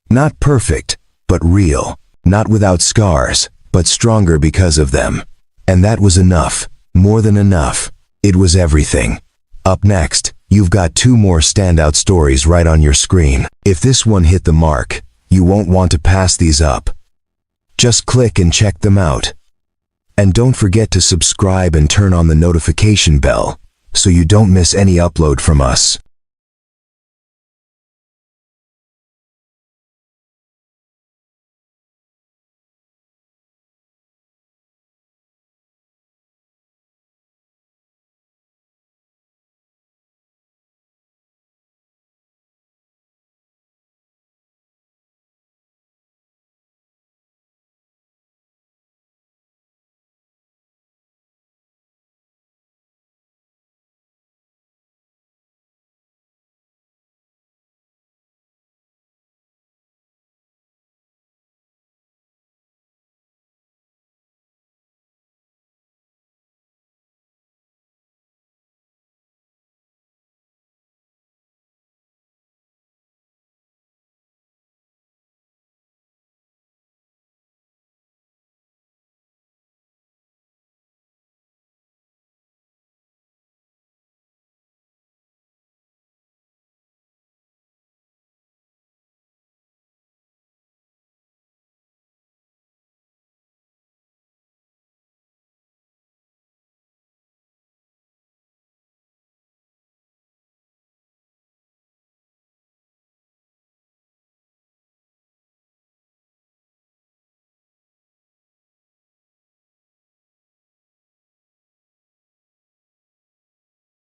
Not perfect, but real. Not without scars, but stronger because of them. And that was enough, more than enough. It was everything. Up next, you've got 2 more standout stories right on your screen. If this one hit the mark, you won't want to pass these up. Just click and check them out. And don't forget to subscribe and turn on the notification bell, so you don't miss any upload from us.